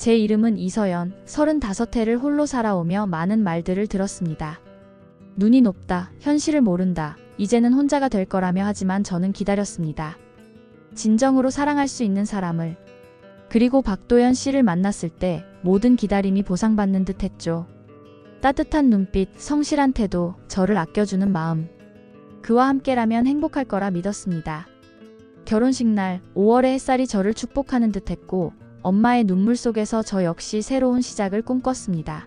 제 이름은 이서연, 35해를 홀로 살아오며 많은 말들을 들었습니다. 눈이 높다, 현실을 모른다, 이제는 혼자가 될 거라며 하지만 저는 기다렸습니다. 진정으로 사랑할 수 있는 사람을. 그리고 박도연 씨를 만났을 때 모든 기다림이 보상받는 듯 했죠. 따뜻한 눈빛, 성실한 태도, 저를 아껴주는 마음. 그와 함께라면 행복할 거라 믿었습니다. 결혼식 날 5월의 햇살이 저를 축복하는 듯 했고 엄마의 눈물 속에서 저 역시 새로운 시작을 꿈꿨습니다.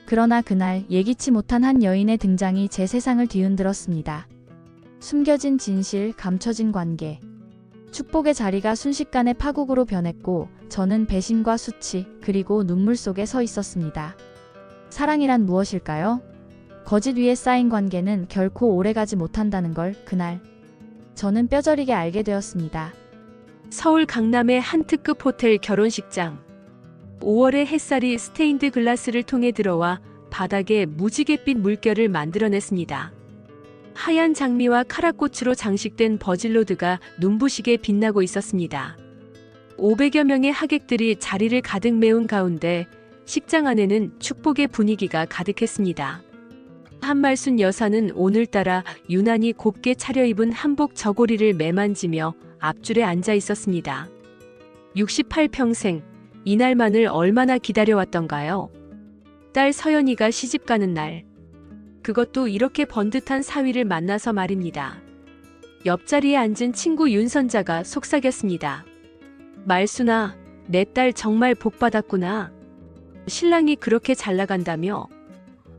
그러나 그날 예기치 못한 한 여인의 등장이 제 세상을 뒤흔들었습니다. 숨겨진 진실, 감춰진 관계. 축복의 자리가 순식간에 파국으로 변했고 저는 배신과 수치, 그리고 눈물 속에 서 있었습니다. 사랑이란 무엇일까요? 거짓 위에 쌓인 관계는 결코 오래가지 못한다는 걸 그날 저는 뼈저리게 알게 되었습니다. 서울 강남의 한 특급 호텔 결혼식장. 5월의 햇살이 스테인드 글라스를 통해 들어와 바닥에 무지갯빛 물결을 만들어냈습니다. 하얀 장미와 카라꽃으로 장식된 버질로드가 눈부시게 빛나고 있었습니다. 500여 명의 하객들이 자리를 가득 메운 가운데 식장 안에는 축복의 분위기가 가득했습니다. 한말순 여사는 오늘따라 유난히 곱게 차려입은 한복 저고리를 매만지며 앞줄에 앉아 있었습니다. 68평생, 이날만을 얼마나 기다려왔던가요? 딸 서연이가 시집가는 날. 그것도 이렇게 번듯한 사위를 만나서 말입니다. 옆자리에 앉은 친구 윤선자가 속삭였습니다. 말순아, 내 딸 정말 복받았구나. 신랑이 그렇게 잘 나간다며?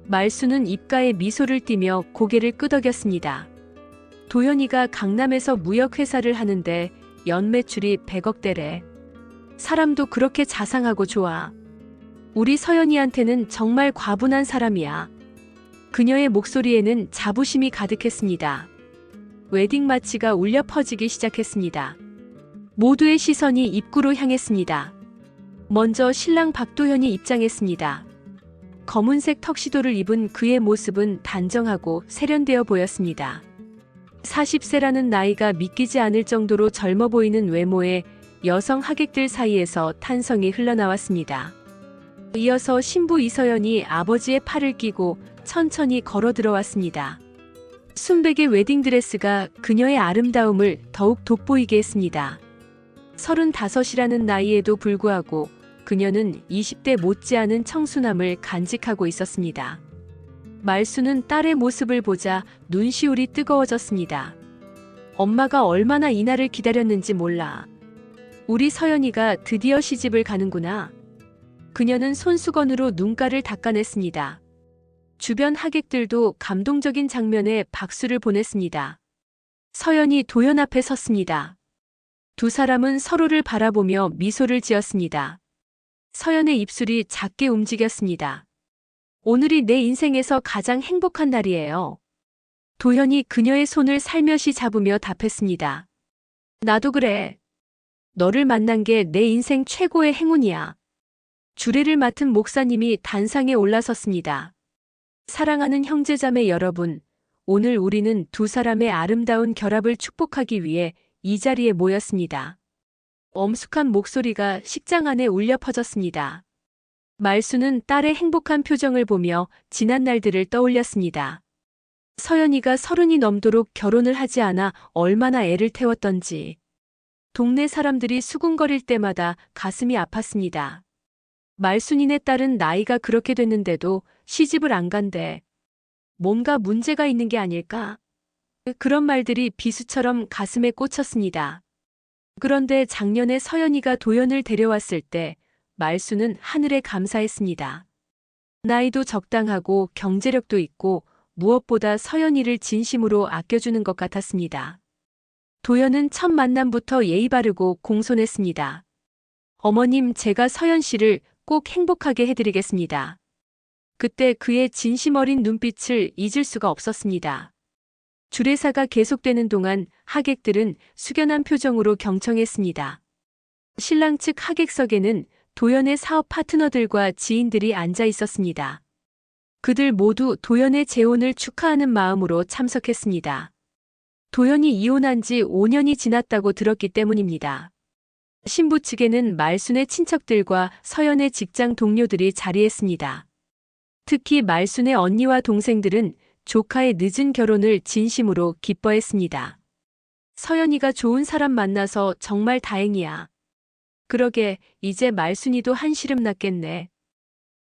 말순은 입가에 미소를 띠며 고개를 끄덕였습니다. 도연이가 강남에서 무역회사를 하는데 연매출이 100억대래. 사람도 그렇게 자상하고 좋아. 우리 서연이한테는 정말 과분한 사람이야. 그녀의 목소리에는 자부심이 가득했습니다. 웨딩 마치가 울려 퍼지기 시작했습니다. 모두의 시선이 입구로 향했습니다. 먼저 신랑 박도현이 입장했습니다. 검은색 턱시도를 입은 그의 모습은 단정하고 세련되어 보였습니다. 40세라는 나이가 믿기지 않을 정도로 젊어 보이는 외모에 여성 하객들 사이에서 탄성이 흘러나왔습니다. 이어서 신부 이서연이 아버지의 팔을 끼고 천천히 걸어 들어왔습니다. 순백의 웨딩드레스가 그녀의 아름다움을 더욱 돋보이게 했습니다. 35이라는 나이에도 불구하고 그녀는 20대 못지않은 청순함을 간직하고 있었습니다. 말수는 딸의 모습을 보자 눈시울이 뜨거워졌습니다. 엄마가 얼마나 이 날을 기다렸는지 몰라. 우리 서연이가 드디어 시집을 가는구나. 그녀는 손수건으로 눈가를 닦아냈습니다. 주변 하객들도 감동적인 장면에 박수를 보냈습니다. 서연이 도연 앞에 섰습니다. 두 사람은 서로를 바라보며 미소를 지었습니다. 서연의 입술이 작게 움직였습니다. 오늘이 내 인생에서 가장 행복한 날이에요. 도연이 그녀의 손을 살며시 잡으며 답했습니다. 나도 그래. 너를 만난 게 내 인생 최고의 행운이야. 주례를 맡은 목사님이 단상에 올라섰습니다. 사랑하는 형제자매 여러분, 오늘 우리는 두 사람의 아름다운 결합을 축복하기 위해 이 자리에 모였습니다. 엄숙한 목소리가 식장 안에 울려 퍼졌습니다. 말수는 딸의 행복한 표정을 보며 지난 날들을 떠올렸습니다. 서연이가 30이 넘도록 결혼을 하지 않아 얼마나 애를 태웠던지. 동네 사람들이 수군거릴 때마다 가슴이 아팠습니다. 말순이네 딸은 나이가 그렇게 됐는데도 시집을 안 간대. 뭔가 문제가 있는 게 아닐까? 그런 말들이 비수처럼 가슴에 꽂혔습니다. 그런데 작년에 서연이가 도연을 데려왔을 때 말수는 하늘에 감사했습니다. 나이도 적당하고 경제력도 있고 무엇보다 서연이를 진심으로 아껴주는 것 같았습니다. 도연은 첫 만남부터 예의 바르고 공손했습니다. 어머님, 제가 서연 씨를 꼭 행복하게 해드리겠습니다. 그때 그의 진심 어린 눈빛을 잊을 수가 없었습니다. 주례사가 계속되는 동안 하객들은 숙연한 표정으로 경청했습니다. 신랑 측 하객석에는 도연의 사업 파트너들과 지인들이 앉아 있었습니다. 그들 모두 도연의 재혼을 축하하는 마음으로 참석했습니다. 도연이 이혼한 지 5년이 지났다고 들었기 때문입니다. 신부 측에는 말순의 친척들과 서연의 직장 동료들이 자리했습니다. 특히 말순의 언니와 동생들은 조카의 늦은 결혼을 진심으로 기뻐했습니다. 서연이가 좋은 사람 만나서 정말 다행이야. 그러게 이제 말순이도 한시름 났겠네.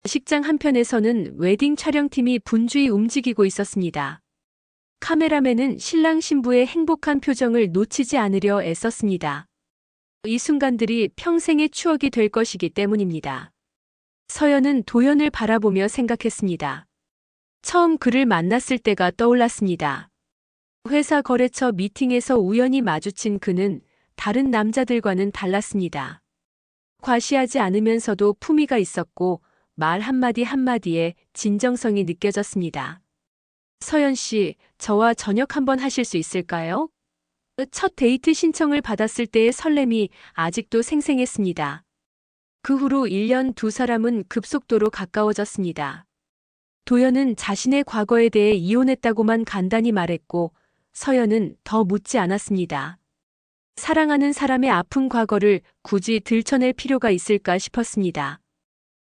식장 한편에서는 웨딩 촬영팀이 분주히 움직이고 있었습니다. 카메라맨은 신랑 신부의 행복한 표정을 놓치지 않으려 애썼습니다. 이 순간들이 평생의 추억이 될 것이기 때문입니다. 서연은 도연을 바라보며 생각했습니다. 처음 그를 만났을 때가 떠올랐습니다. 회사 거래처 미팅에서 우연히 마주친 그는 다른 남자들과는 달랐습니다. 과시하지 않으면서도 품위가 있었고 말 한마디 한마디에 진정성이 느껴졌습니다. 서연 씨, 저와 저녁 한번 하실 수 있을까요? 첫 데이트 신청을 받았을 때의 설렘이 아직도 생생했습니다. 그 후로 1년 두 사람은 급속도로 가까워졌습니다. 도연은 자신의 과거에 대해 이혼했다고만 간단히 말했고 서연은 더 묻지 않았습니다. 사랑하는 사람의 아픈 과거를 굳이 들춰낼 필요가 있을까 싶었습니다.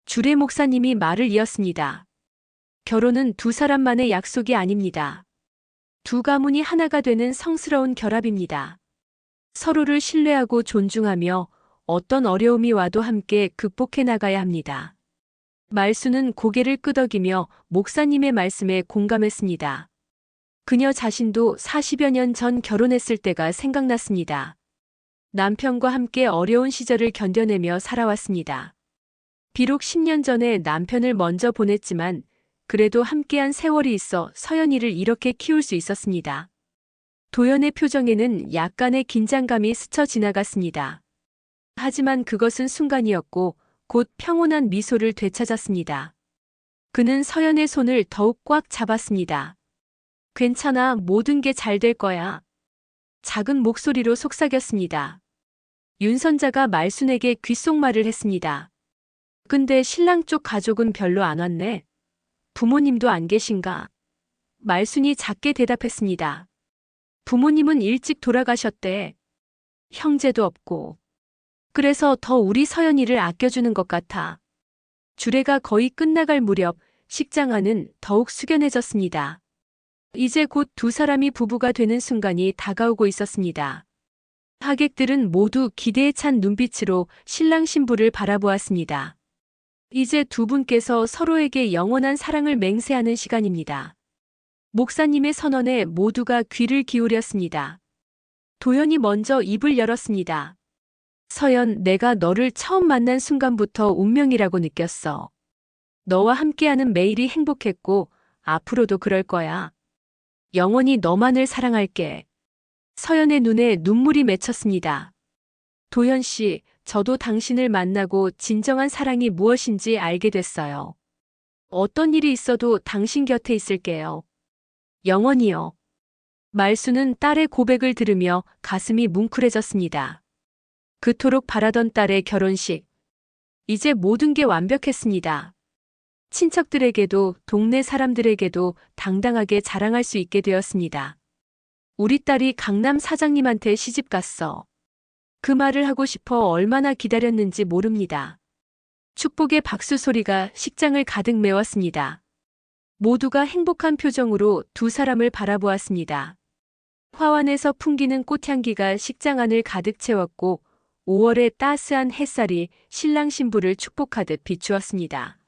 주례 목사님이 말을 이었습니다. 결혼은 두 사람만의 약속이 아닙니다. 두 가문이 하나가 되는 성스러운 결합입니다. 서로를 신뢰하고 존중하며 어떤 어려움이 와도 함께 극복해 나가야 합니다. 말수는 고개를 끄덕이며 목사님의 말씀에 공감했습니다. 그녀 자신도 40여 년 전 결혼했을 때가 생각났습니다. 남편과 함께 어려운 시절을 견뎌내며 살아왔습니다. 비록 10년 전에 남편을 먼저 보냈지만 그래도 함께한 세월이 있어 서연이를 이렇게 키울 수 있었습니다. 도연의 표정에는 약간의 긴장감이 스쳐 지나갔습니다. 하지만 그것은 순간이었고 곧 평온한 미소를 되찾았습니다. 그는 서연의 손을 더욱 꽉 잡았습니다. 괜찮아, 모든 게 잘 될 거야. 작은 목소리로 속삭였습니다. 윤선자가 말순에게 귓속말을 했습니다. 근데 신랑 쪽 가족은 별로 안 왔네. 부모님도 안 계신가? 말순이 작게 대답했습니다. 부모님은 일찍 돌아가셨대. 형제도 없고. 그래서 더 우리 서연이를 아껴주는 것 같아. 주례가 거의 끝나갈 무렵 식장 안은 더욱 숙연해졌습니다. 이제 곧 두 사람이 부부가 되는 순간이 다가오고 있었습니다. 하객들은 모두 기대에 찬 눈빛으로 신랑 신부를 바라보았습니다. 이제 두 분께서 서로에게 영원한 사랑을 맹세하는 시간입니다. 목사님의 선언에 모두가 귀를 기울였습니다. 도연이 먼저 입을 열었습니다. 서연, 내가 너를 처음 만난 순간부터 운명이라고 느꼈어. 너와 함께하는 매일이 행복했고 앞으로도 그럴 거야. 영원히 너만을 사랑할게. 서연의 눈에 눈물이 맺혔습니다. 도연 씨, 저도 당신을 만나고 진정한 사랑이 무엇인지 알게 됐어요. 어떤 일이 있어도 당신 곁에 있을게요. 영원히요. 말수는 딸의 고백을 들으며 가슴이 뭉클해졌습니다. 그토록 바라던 딸의 결혼식. 이제 모든 게 완벽했습니다. 친척들에게도 동네 사람들에게도 당당하게 자랑할 수 있게 되었습니다. 우리 딸이 강남 사장님한테 시집 갔어. 그 말을 하고 싶어 얼마나 기다렸는지 모릅니다. 축복의 박수 소리가 식장을 가득 메웠습니다. 모두가 행복한 표정으로 두 사람을 바라보았습니다. 화환에서 풍기는 꽃향기가 식장 안을 가득 채웠고 5월의 따스한 햇살이 신랑 신부를 축복하듯 비추었습니다.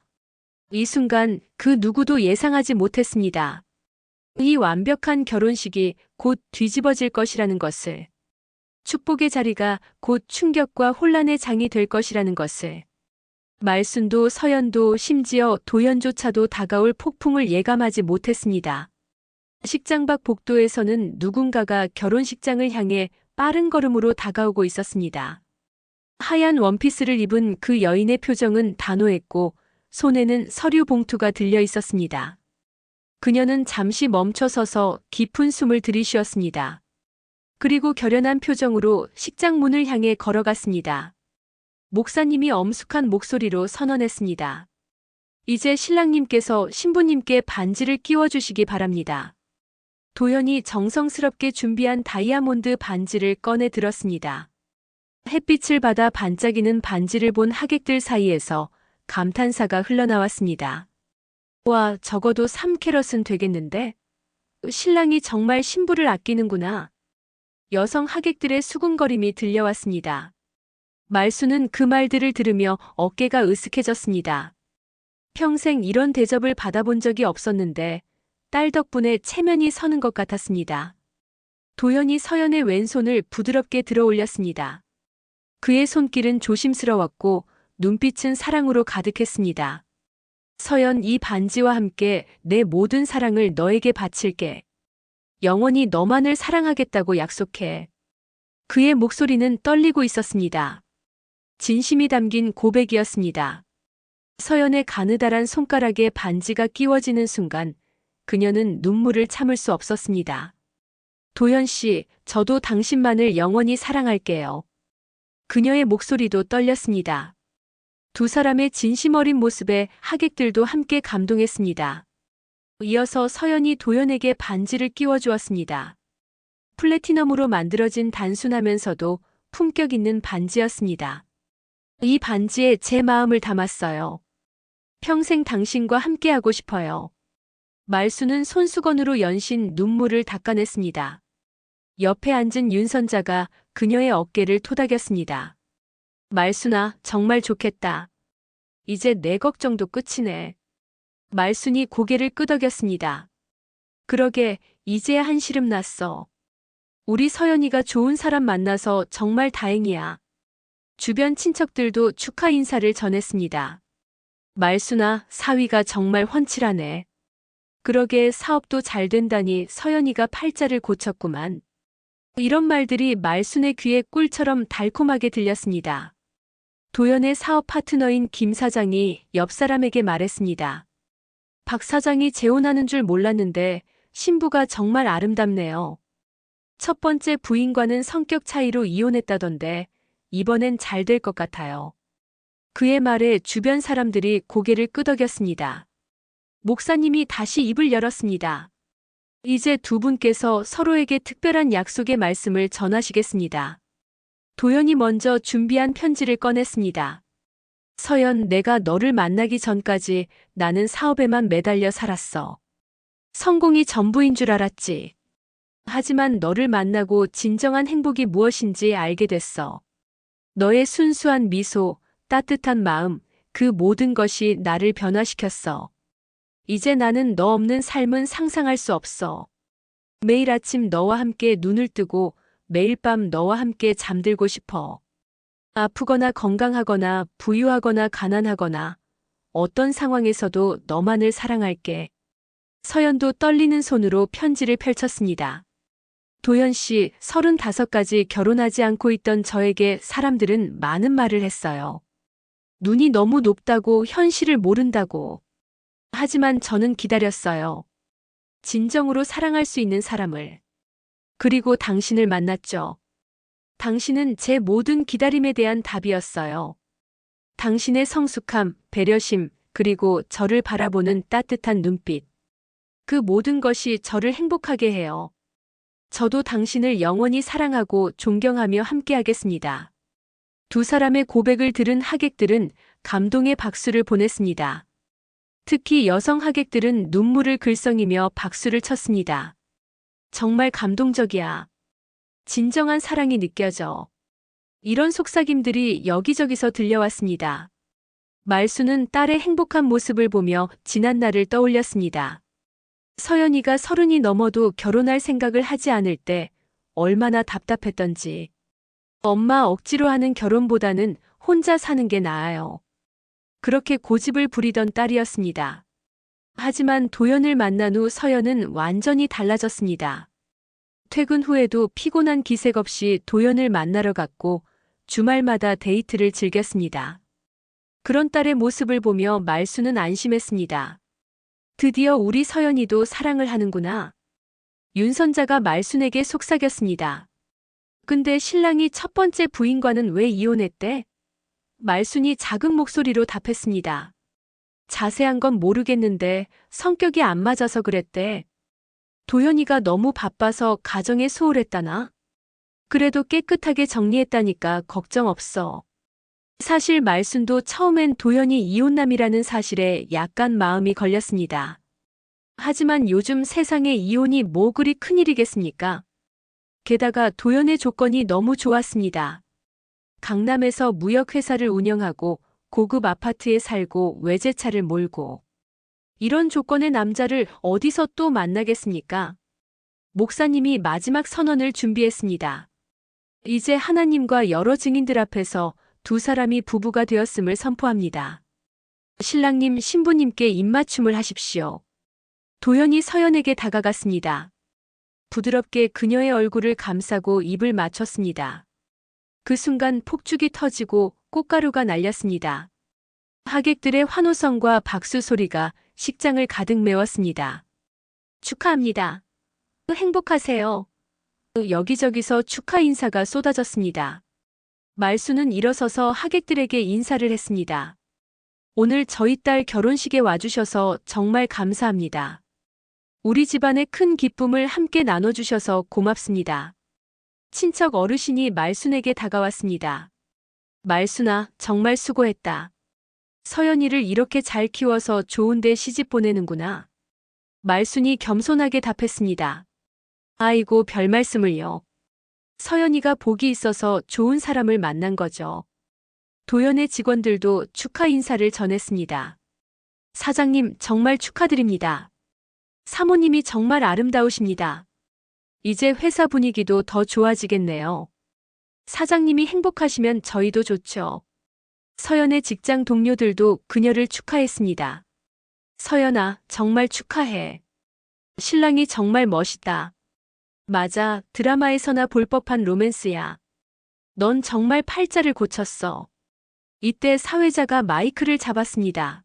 이 순간 그 누구도 예상하지 못했습니다. 이 완벽한 결혼식이 곧 뒤집어질 것이라는 것을. 축복의 자리가 곧 충격과 혼란의 장이 될 것이라는 것을. 말순도 서연도 심지어 도연조차도 다가올 폭풍을 예감하지 못했습니다. 식장 밖 복도에서는 누군가가 결혼식장을 향해 빠른 걸음으로 다가오고 있었습니다. 하얀 원피스를 입은 그 여인의 표정은 단호했고 손에는 서류 봉투가 들려 있었습니다. 그녀는 잠시 멈춰서서 깊은 숨을 들이쉬었습니다. 그리고 결연한 표정으로 식장 문을 향해 걸어갔습니다. 목사님이 엄숙한 목소리로 선언했습니다. 이제 신랑님께서 신부님께 반지를 끼워주시기 바랍니다. 도연이 정성스럽게 준비한 다이아몬드 반지를 꺼내 들었습니다. 햇빛을 받아 반짝이는 반지를 본 하객들 사이에서 감탄사가 흘러나왔습니다. 와, 적어도 3캐럿은 되겠는데? 신랑이 정말 신부를 아끼는구나. 여성 하객들의 수군거림이 들려왔습니다. 말수는 그 말들을 들으며 어깨가 으쓱해졌습니다. 평생 이런 대접을 받아본 적이 없었는데 딸 덕분에 체면이 서는 것 같았습니다. 도연이 서연의 왼손을 부드럽게 들어 올렸습니다. 그의 손길은 조심스러웠고 눈빛은 사랑으로 가득했습니다. 서연, 이 반지와 함께 내 모든 사랑을 너에게 바칠게. 영원히 너만을 사랑하겠다고 약속해. 그의 목소리는 떨리고 있었습니다. 진심이 담긴 고백이었습니다. 서연의 가느다란 손가락에 반지가 끼워지는 순간 그녀는 눈물을 참을 수 없었습니다. 도연 씨, 저도 당신만을 영원히 사랑할게요. 그녀의 목소리도 떨렸습니다. 두 사람의 진심 어린 모습에 하객들도 함께 감동했습니다. 이어서 서연이 도연에게 반지를 끼워주었습니다. 플래티넘으로 만들어진 단순하면서도 품격 있는 반지였습니다. 이 반지에 제 마음을 담았어요. 평생 당신과 함께하고 싶어요. 말수는 손수건으로 연신 눈물을 닦아냈습니다. 옆에 앉은 윤선자가 그녀의 어깨를 토닥였습니다. 말순아, 정말 좋겠다. 이제 내 걱정도 끝이네. 말순이 고개를 끄덕였습니다. 그러게, 이제야 한시름 났어. 우리 서연이가 좋은 사람 만나서 정말 다행이야. 주변 친척들도 축하 인사를 전했습니다. 말순아, 사위가 정말 훤칠하네. 그러게, 사업도 잘 된다니 서연이가 팔자를 고쳤구만. 이런 말들이 말순의 귀에 꿀처럼 달콤하게 들렸습니다. 도연의 사업 파트너인 김 사장이 옆 사람에게 말했습니다. 박 사장이 재혼하는 줄 몰랐는데 신부가 정말 아름답네요. 첫 번째 부인과는 성격 차이로 이혼했다던데 이번엔 잘 될 것 같아요. 그의 말에 주변 사람들이 고개를 끄덕였습니다. 목사님이 다시 입을 열었습니다. 이제 두 분께서 서로에게 특별한 약속의 말씀을 전하시겠습니다. 도연이 먼저 준비한 편지를 꺼냈습니다. 서연, 내가 너를 만나기 전까지 나는 사업에만 매달려 살았어. 성공이 전부인 줄 알았지. 하지만 너를 만나고 진정한 행복이 무엇인지 알게 됐어. 너의 순수한 미소, 따뜻한 마음, 그 모든 것이 나를 변화시켰어. 이제 나는 너 없는 삶은 상상할 수 없어. 매일 아침 너와 함께 눈을 뜨고 매일 밤 너와 함께 잠들고 싶어. 아프거나 건강하거나 부유하거나 가난하거나 어떤 상황에서도 너만을 사랑할게. 서연도 떨리는 손으로 편지를 펼쳤습니다. 도연 씨, 35까지 결혼하지 않고 있던 저에게 사람들은 많은 말을 했어요. 눈이 너무 높다고, 현실을 모른다고. 하지만 저는 기다렸어요. 진정으로 사랑할 수 있는 사람을. 그리고 당신을 만났죠. 당신은 제 모든 기다림에 대한 답이었어요. 당신의 성숙함, 배려심, 그리고 저를 바라보는 따뜻한 눈빛. 그 모든 것이 저를 행복하게 해요. 저도 당신을 영원히 사랑하고 존경하며 함께하겠습니다. 두 사람의 고백을 들은 하객들은 감동의 박수를 보냈습니다. 특히 여성 하객들은 눈물을 글썽이며 박수를 쳤습니다. 정말 감동적이야. 진정한 사랑이 느껴져. 이런 속삭임들이 여기저기서 들려왔습니다. 말수는 딸의 행복한 모습을 보며 지난 날을 떠올렸습니다. 서연이가 30이 넘어도 결혼할 생각을 하지 않을 때 얼마나 답답했던지. 엄마 억지로 하는 결혼보다는 혼자 사는 게 나아요. 그렇게 고집을 부리던 딸이었습니다. 하지만 도연을 만난 후 서연은 완전히 달라졌습니다. 퇴근 후에도 피곤한 기색 없이 도연을 만나러 갔고 주말마다 데이트를 즐겼습니다. 그런 딸의 모습을 보며 말수는 안심했습니다. 드디어 우리 서연이도 사랑을 하는구나. 윤선자가 말순에게 속삭였습니다. 근데 신랑이 첫 번째 부인과는 왜 이혼했대? 말순이 작은 목소리로 답했습니다. 자세한 건 모르겠는데 성격이 안 맞아서 그랬대. 도연이가 너무 바빠서 가정에 소홀했다나? 그래도 깨끗하게 정리했다니까 걱정 없어. 사실 말순도 처음엔 도연이 이혼남이라는 사실에 약간 마음이 걸렸습니다. 하지만 요즘 세상에 이혼이 뭐 그리 큰일이겠습니까? 게다가 도연의 조건이 너무 좋았습니다. 강남에서 무역회사를 운영하고 고급 아파트에 살고 외제차를 몰고. 이런 조건의 남자를 어디서 또 만나겠습니까? 목사님이 마지막 선언을 준비했습니다. 이제 하나님과 여러 증인들 앞에서 두 사람이 부부가 되었음을 선포합니다. 신랑님, 신부님께 입맞춤을 하십시오. 도연이 서연에게 다가갔습니다. 부드럽게 그녀의 얼굴을 감싸고 입을 맞췄습니다. 그 순간 폭죽이 터지고 꽃가루가 날렸습니다. 하객들의 환호성과 박수 소리가 식장을 가득 메웠습니다. 축하합니다. 행복하세요. 여기저기서 축하 인사가 쏟아졌습니다. 말수는 일어서서 하객들에게 인사를 했습니다. 오늘 저희 딸 결혼식에 와주셔서 정말 감사합니다. 우리 집안의 큰 기쁨을 함께 나눠주셔서 고맙습니다. 친척 어르신이 말순에게 다가왔습니다. 말순아, 정말 수고했다. 서연이를 이렇게 잘 키워서 좋은데 시집 보내는구나. 말순이 겸손하게 답했습니다. 아이고, 별 말씀을요. 서연이가 복이 있어서 좋은 사람을 만난 거죠. 도연의 직원들도 축하 인사를 전했습니다. 사장님, 정말 축하드립니다. 사모님이 정말 아름다우십니다. 이제 회사 분위기도 더 좋아지겠네요. 사장님이 행복하시면 저희도 좋죠. 서연의 직장 동료들도 그녀를 축하했습니다. 서연아, 정말 축하해. 신랑이 정말 멋있다. 맞아, 드라마에서나 볼 법한 로맨스야. 넌 정말 팔자를 고쳤어. 이때 사회자가 마이크를 잡았습니다.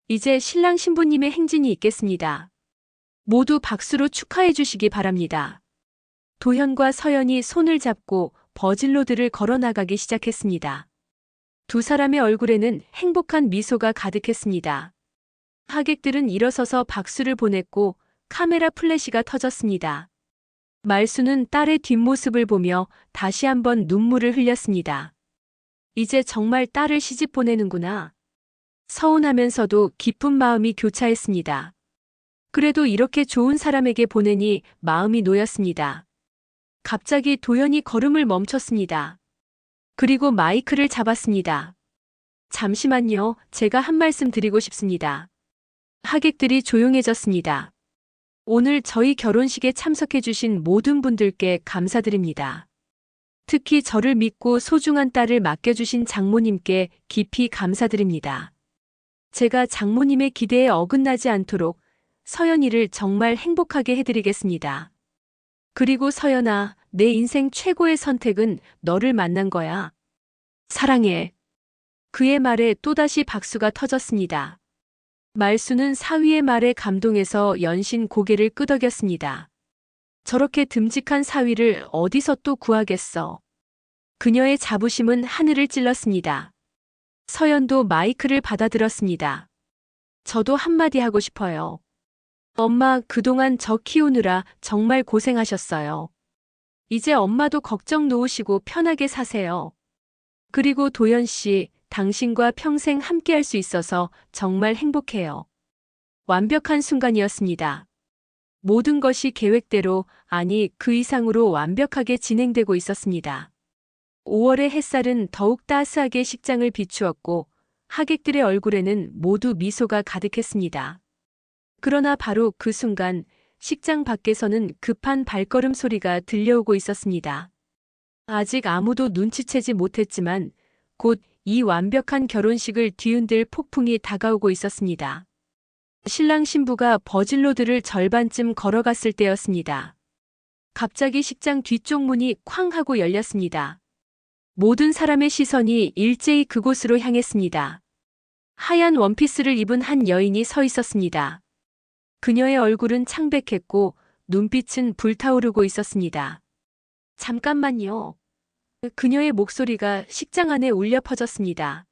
이제 신랑 신부님의 행진이 있겠습니다. 모두 박수로 축하해 주시기 바랍니다. 도현과 서연이 손을 잡고 버질로드를 걸어나가기 시작했습니다. 두 사람의 얼굴에는 행복한 미소가 가득했습니다. 하객들은 일어서서 박수를 보냈고 카메라 플래시가 터졌습니다. 말수는 딸의 뒷모습을 보며 다시 한번 눈물을 흘렸습니다. 이제 정말 딸을 시집 보내는구나. 서운하면서도 기쁜 마음이 교차했습니다. 그래도 이렇게 좋은 사람에게 보내니 마음이 놓였습니다. 갑자기 도연이 걸음을 멈췄습니다. 그리고 마이크를 잡았습니다. 잠시만요, 제가 한 말씀 드리고 싶습니다. 하객들이 조용해졌습니다. 오늘 저희 결혼식에 참석해주신 모든 분들께 감사드립니다. 특히 저를 믿고 소중한 딸을 맡겨주신 장모님께 깊이 감사드립니다. 제가 장모님의 기대에 어긋나지 않도록 서연이를 정말 행복하게 해드리겠습니다. 그리고 서연아, 내 인생 최고의 선택은 너를 만난 거야. 사랑해. 그의 말에 또다시 박수가 터졌습니다. 말수는 사위의 말에 감동해서 연신 고개를 끄덕였습니다. 저렇게 듬직한 사위를 어디서 또 구하겠어. 그녀의 자부심은 하늘을 찔렀습니다. 서연도 마이크를 받아들었습니다. 저도 한마디 하고 싶어요. 엄마, 그동안 저 키우느라 정말 고생하셨어요. 이제 엄마도 걱정 놓으시고 편하게 사세요. 그리고 도연 씨, 당신과 평생 함께할 수 있어서 정말 행복해요. 완벽한 순간이었습니다. 모든 것이 계획대로, 아니 그 이상으로 완벽하게 진행되고 있었습니다. 5월의 햇살은 더욱 따스하게 식장을 비추었고 하객들의 얼굴에는 모두 미소가 가득했습니다. 그러나 바로 그 순간 식장 밖에서는 급한 발걸음 소리가 들려오고 있었습니다. 아직 아무도 눈치채지 못했지만 곧 이 완벽한 결혼식을 뒤흔들 폭풍이 다가오고 있었습니다. 신랑 신부가 버질로드를 절반쯤 걸어갔을 때였습니다. 갑자기 식장 뒤쪽 문이 쾅 하고 열렸습니다. 모든 사람의 시선이 일제히 그곳으로 향했습니다. 하얀 원피스를 입은 한 여인이 서 있었습니다. 그녀의 얼굴은 창백했고 눈빛은 불타오르고 있었습니다. 잠깐만요. 그녀의 목소리가 식장 안에 울려 퍼졌습니다.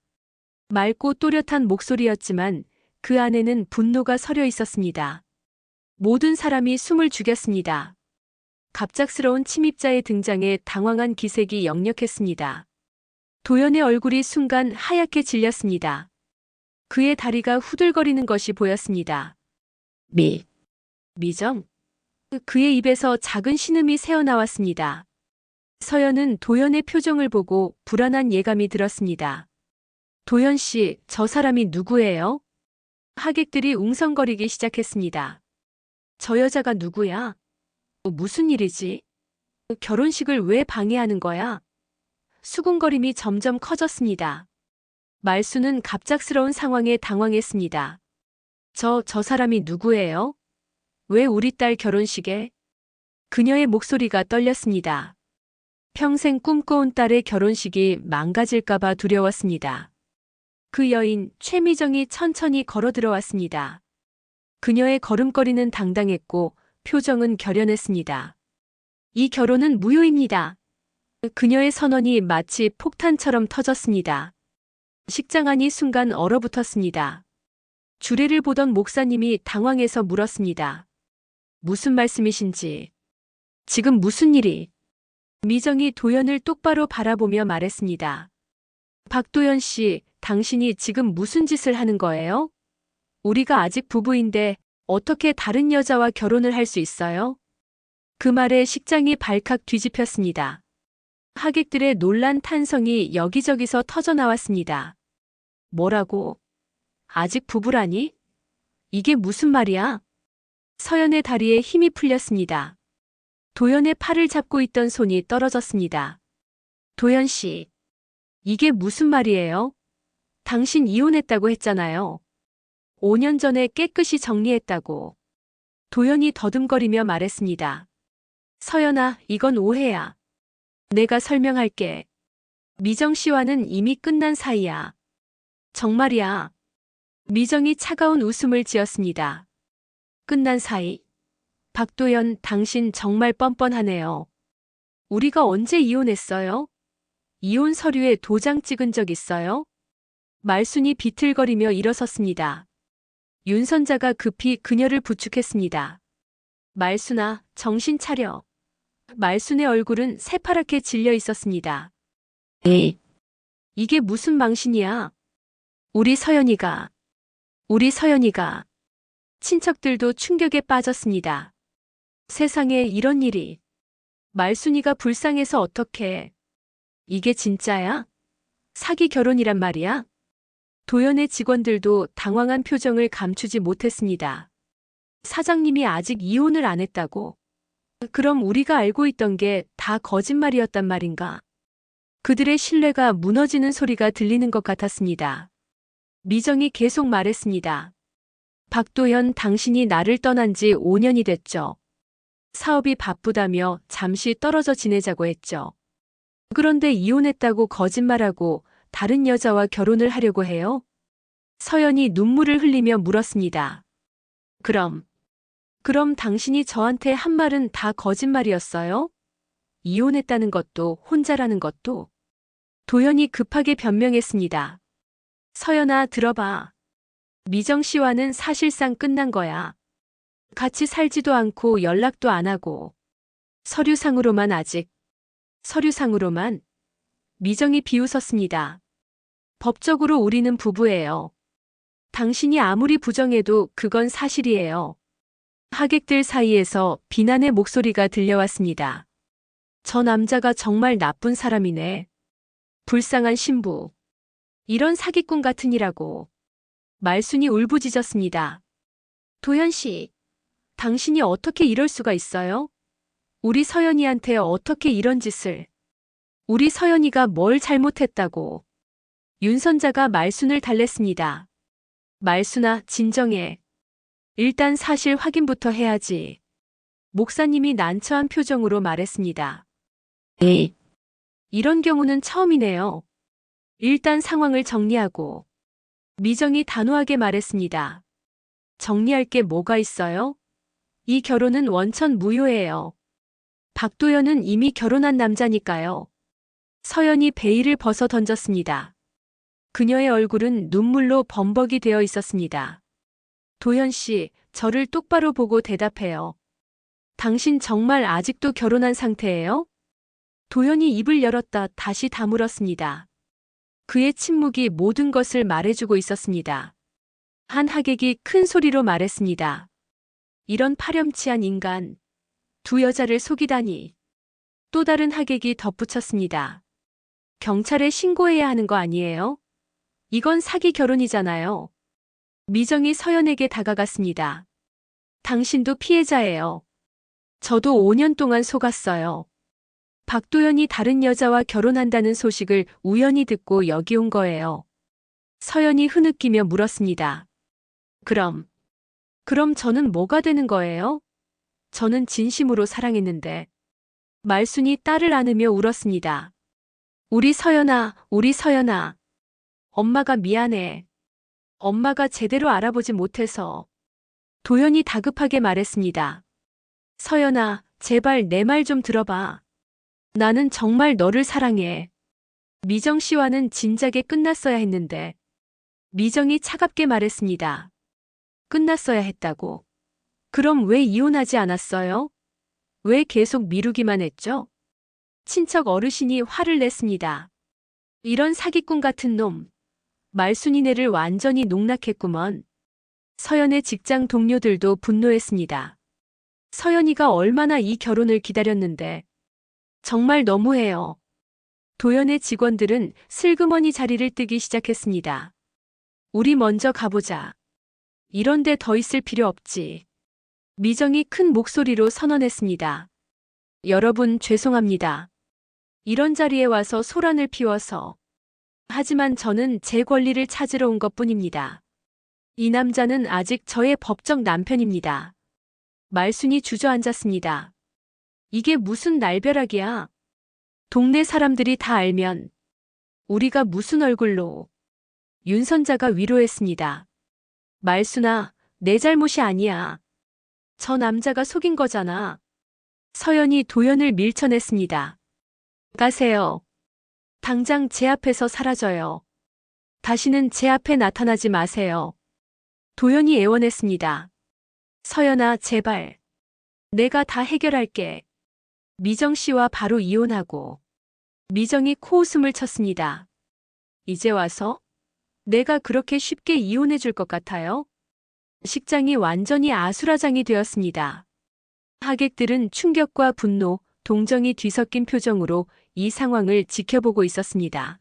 맑고 또렷한 목소리였지만 그 안에는 분노가 서려 있었습니다. 모든 사람이 숨을 죽였습니다. 갑작스러운 침입자의 등장에 당황한 기색이 역력했습니다. 도연의 얼굴이 순간 하얗게 질렸습니다. 그의 다리가 후들거리는 것이 보였습니다. 미정? 그의 입에서 작은 신음이 새어나왔습니다. 서연은 도연의 표정을 보고 불안한 예감이 들었습니다. 도연 씨, 저 사람이 누구예요? 하객들이 웅성거리기 시작했습니다. 저 여자가 누구야? 무슨 일이지? 결혼식을 왜 방해하는 거야? 수군거림이 점점 커졌습니다. 말수는 갑작스러운 상황에 당황했습니다. 저 사람이 누구예요? 왜 우리 딸 결혼식에? 그녀의 목소리가 떨렸습니다. 평생 꿈꿔온 딸의 결혼식이 망가질까봐 두려웠습니다. 그 여인 최미정이 천천히 걸어 들어왔습니다. 그녀의 걸음걸이는 당당했고 표정은 결연했습니다. 이 결혼은 무효입니다. 그녀의 선언이 마치 폭탄처럼 터졌습니다. 식장 안이 순간 얼어붙었습니다. 주례를 보던 목사님이 당황해서 물었습니다. 무슨 말씀이신지. 지금 무슨 일이? 미정이 도연을 똑바로 바라보며 말했습니다. 박도연 씨, 당신이 지금 무슨 짓을 하는 거예요? 우리가 아직 부부인데 어떻게 다른 여자와 결혼을 할 수 있어요? 그 말에 식장이 발칵 뒤집혔습니다. 하객들의 놀란 탄성이 여기저기서 터져나왔습니다. 뭐라고? 아직 부부라니? 이게 무슨 말이야? 서연의 다리에 힘이 풀렸습니다. 도연의 팔을 잡고 있던 손이 떨어졌습니다. 도연 씨, 이게 무슨 말이에요? 당신 이혼했다고 했잖아요. 5년 전에 깨끗이 정리했다고. 도연이 더듬거리며 말했습니다. 서연아, 이건 오해야. 내가 설명할게. 미정 씨와는 이미 끝난 사이야. 정말이야. 미정이 차가운 웃음을 지었습니다. 끝난 사이. 박도연, 당신 정말 뻔뻔하네요. 우리가 언제 이혼했어요? 이혼 서류에 도장 찍은 적 있어요? 말순이 비틀거리며 일어섰습니다. 윤선자가 급히 그녀를 부축했습니다. 말순아, 정신 차려. 말순의 얼굴은 새파랗게 질려 있었습니다. 이게 무슨 망신이야? 우리 서연이가. 친척들도 충격에 빠졌습니다. 세상에 이런 일이. 말순이가 불쌍해서 어떡해. 이게 진짜야? 사기 결혼이란 말이야? 도연의 직원들도 당황한 표정을 감추지 못했습니다. 사장님이 아직 이혼을 안 했다고? 그럼 우리가 알고 있던 게 다 거짓말이었단 말인가? 그들의 신뢰가 무너지는 소리가 들리는 것 같았습니다. 미정이 계속 말했습니다. 박도연, 당신이 나를 떠난 지 5년이 됐죠. 사업이 바쁘다며 잠시 떨어져 지내자고 했죠. 그런데 이혼했다고 거짓말하고 다른 여자와 결혼을 하려고 해요? 서연이 눈물을 흘리며 물었습니다. 그럼 당신이 저한테 한 말은 다 거짓말이었어요? 이혼했다는 것도 혼자라는 것도? 도연이 급하게 변명했습니다. 서연아, 들어봐. 미정 씨와는 사실상 끝난 거야. 같이 살지도 않고 연락도 안 하고. 서류상으로만 아직. 서류상으로만. 미정이 비웃었습니다. 법적으로 우리는 부부예요. 당신이 아무리 부정해도 그건 사실이에요. 하객들 사이에서 비난의 목소리가 들려왔습니다. 저 남자가 정말 나쁜 사람이네. 불쌍한 신부. 이런 사기꾼 같으니라고. 말순이 울부짖었습니다. 도연 씨, 당신이 어떻게 이럴 수가 있어요? 우리 서연이한테 어떻게 이런 짓을. 우리 서연이가 뭘 잘못했다고. 윤선자가 말순을 달랬습니다. 말순아, 진정해. 일단 사실 확인부터 해야지. 목사님이 난처한 표정으로 말했습니다. 이런 경우는 처음이네요. 일단 상황을 정리하고. 미정이 단호하게 말했습니다. 정리할 게 뭐가 있어요? 이 결혼은 원천 무효예요. 박도연은 이미 결혼한 남자니까요. 서연이 베일을 벗어 던졌습니다. 그녀의 얼굴은 눈물로 범벅이 되어 있었습니다. 도연 씨, 저를 똑바로 보고 대답해요. 당신 정말 아직도 결혼한 상태예요? 도연이 입을 열었다 다시 다물었습니다. 그의 침묵이 모든 것을 말해주고 있었습니다. 한 하객이 큰 소리로 말했습니다. 이런 파렴치한 인간, 두 여자를 속이다니. 또 다른 하객이 덧붙였습니다. 경찰에 신고해야 하는 거 아니에요? 이건 사기 결혼이잖아요. 미정이 서연에게 다가갔습니다. 당신도 피해자예요. 저도 5년 동안 속았어요. 박도연이 다른 여자와 결혼한다는 소식을 우연히 듣고 여기 온 거예요. 서연이 흐느끼며 물었습니다. 그럼 저는 뭐가 되는 거예요? 저는 진심으로 사랑했는데. 말순이 딸을 안으며 울었습니다. 우리 서연아. 엄마가 미안해. 엄마가 제대로 알아보지 못해서. 도연이 다급하게 말했습니다. 서연아, 제발 내 말 좀 들어봐. 나는 정말 너를 사랑해. 미정 씨와는 진작에 끝났어야 했는데. 미정이 차갑게 말했습니다. 끝났어야 했다고. 그럼 왜 이혼하지 않았어요? 왜 계속 미루기만 했죠? 친척 어르신이 화를 냈습니다. 이런 사기꾼 같은 놈. 말순이네를 완전히 농락했구먼. 서연의 직장 동료들도 분노했습니다. 서연이가 얼마나 이 결혼을 기다렸는데. 정말 너무해요. 도연의 직원들은 슬그머니 자리를 뜨기 시작했습니다. 우리 먼저 가보자. 이런데 더 있을 필요 없지. 미정이 큰 목소리로 선언했습니다. 여러분 죄송합니다. 이런 자리에 와서 소란을 피워서. 하지만 저는 제 권리를 찾으러 온 것뿐입니다. 이 남자는 아직 저의 법적 남편입니다. 말순이 주저앉았습니다. 이게 무슨 날벼락이야. 동네 사람들이 다 알면 우리가 무슨 얼굴로. 윤선자가 위로했습니다. 말순아, 내 잘못이 아니야. 저 남자가 속인 거잖아. 서연이 도연을 밀쳐냈습니다. 가세요. 당장 제 앞에서 사라져요. 다시는 제 앞에 나타나지 마세요. 도연이 애원했습니다. 서연아, 제발. 내가 다 해결할게. 미정 씨와 바로 이혼하고. 미정이 코웃음을 쳤습니다. 이제 와서? 내가 그렇게 쉽게 이혼해 줄 것 같아요? 식장이 완전히 아수라장이 되었습니다. 하객들은 충격과 분노, 동정이 뒤섞인 표정으로 이 상황을 지켜보고 있었습니다.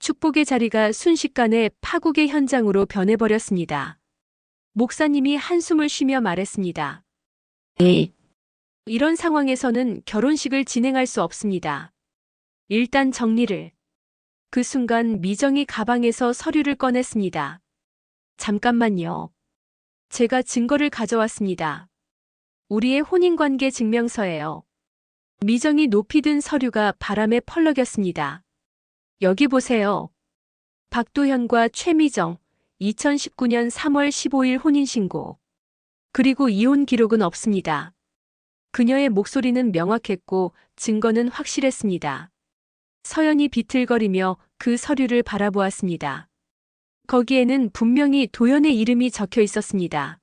축복의 자리가 순식간에 파국의 현장으로 변해버렸습니다. 목사님이 한숨을 쉬며 말했습니다. 이런 상황에서는 결혼식을 진행할 수 없습니다. 일단 정리를. 그 순간 미정이 가방에서 서류를 꺼냈습니다. 잠깐만요. 제가 증거를 가져왔습니다. 우리의 혼인관계 증명서예요. 미정이 높이 든 서류가 바람에 펄럭였습니다. 여기 보세요. 박도현과 최미정, 2019년 3월 15일 혼인신고. 그리고 이혼 기록은 없습니다. 그녀의 목소리는 명확했고 증거는 확실했습니다. 서연이 비틀거리며 그 서류를 바라보았습니다. 거기에는 분명히 도연의 이름이 적혀 있었습니다.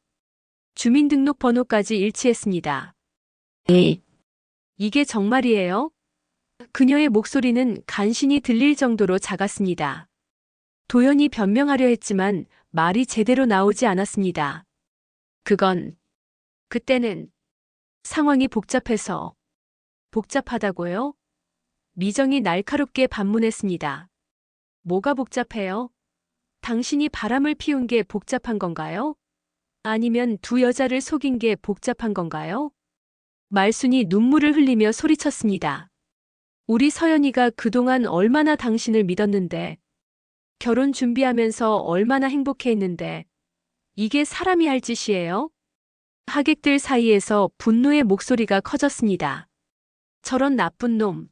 주민등록번호까지 일치했습니다. 이게 정말이에요? 그녀의 목소리는 간신히 들릴 정도로 작았습니다. 도연이 변명하려 했지만 말이 제대로 나오지 않았습니다. 그때는 상황이 복잡해서. 복잡하다고요? 미정이 날카롭게 반문했습니다. 뭐가 복잡해요? 당신이 바람을 피운 게 복잡한 건가요? 아니면 두 여자를 속인 게 복잡한 건가요? 말순이 눈물을 흘리며 소리쳤습니다. 우리 서연이가 그동안 얼마나 당신을 믿었는데, 결혼 준비하면서 얼마나 행복해했는데, 이게 사람이 할 짓이에요? 하객들 사이에서 분노의 목소리가 커졌습니다. 저런 나쁜 놈.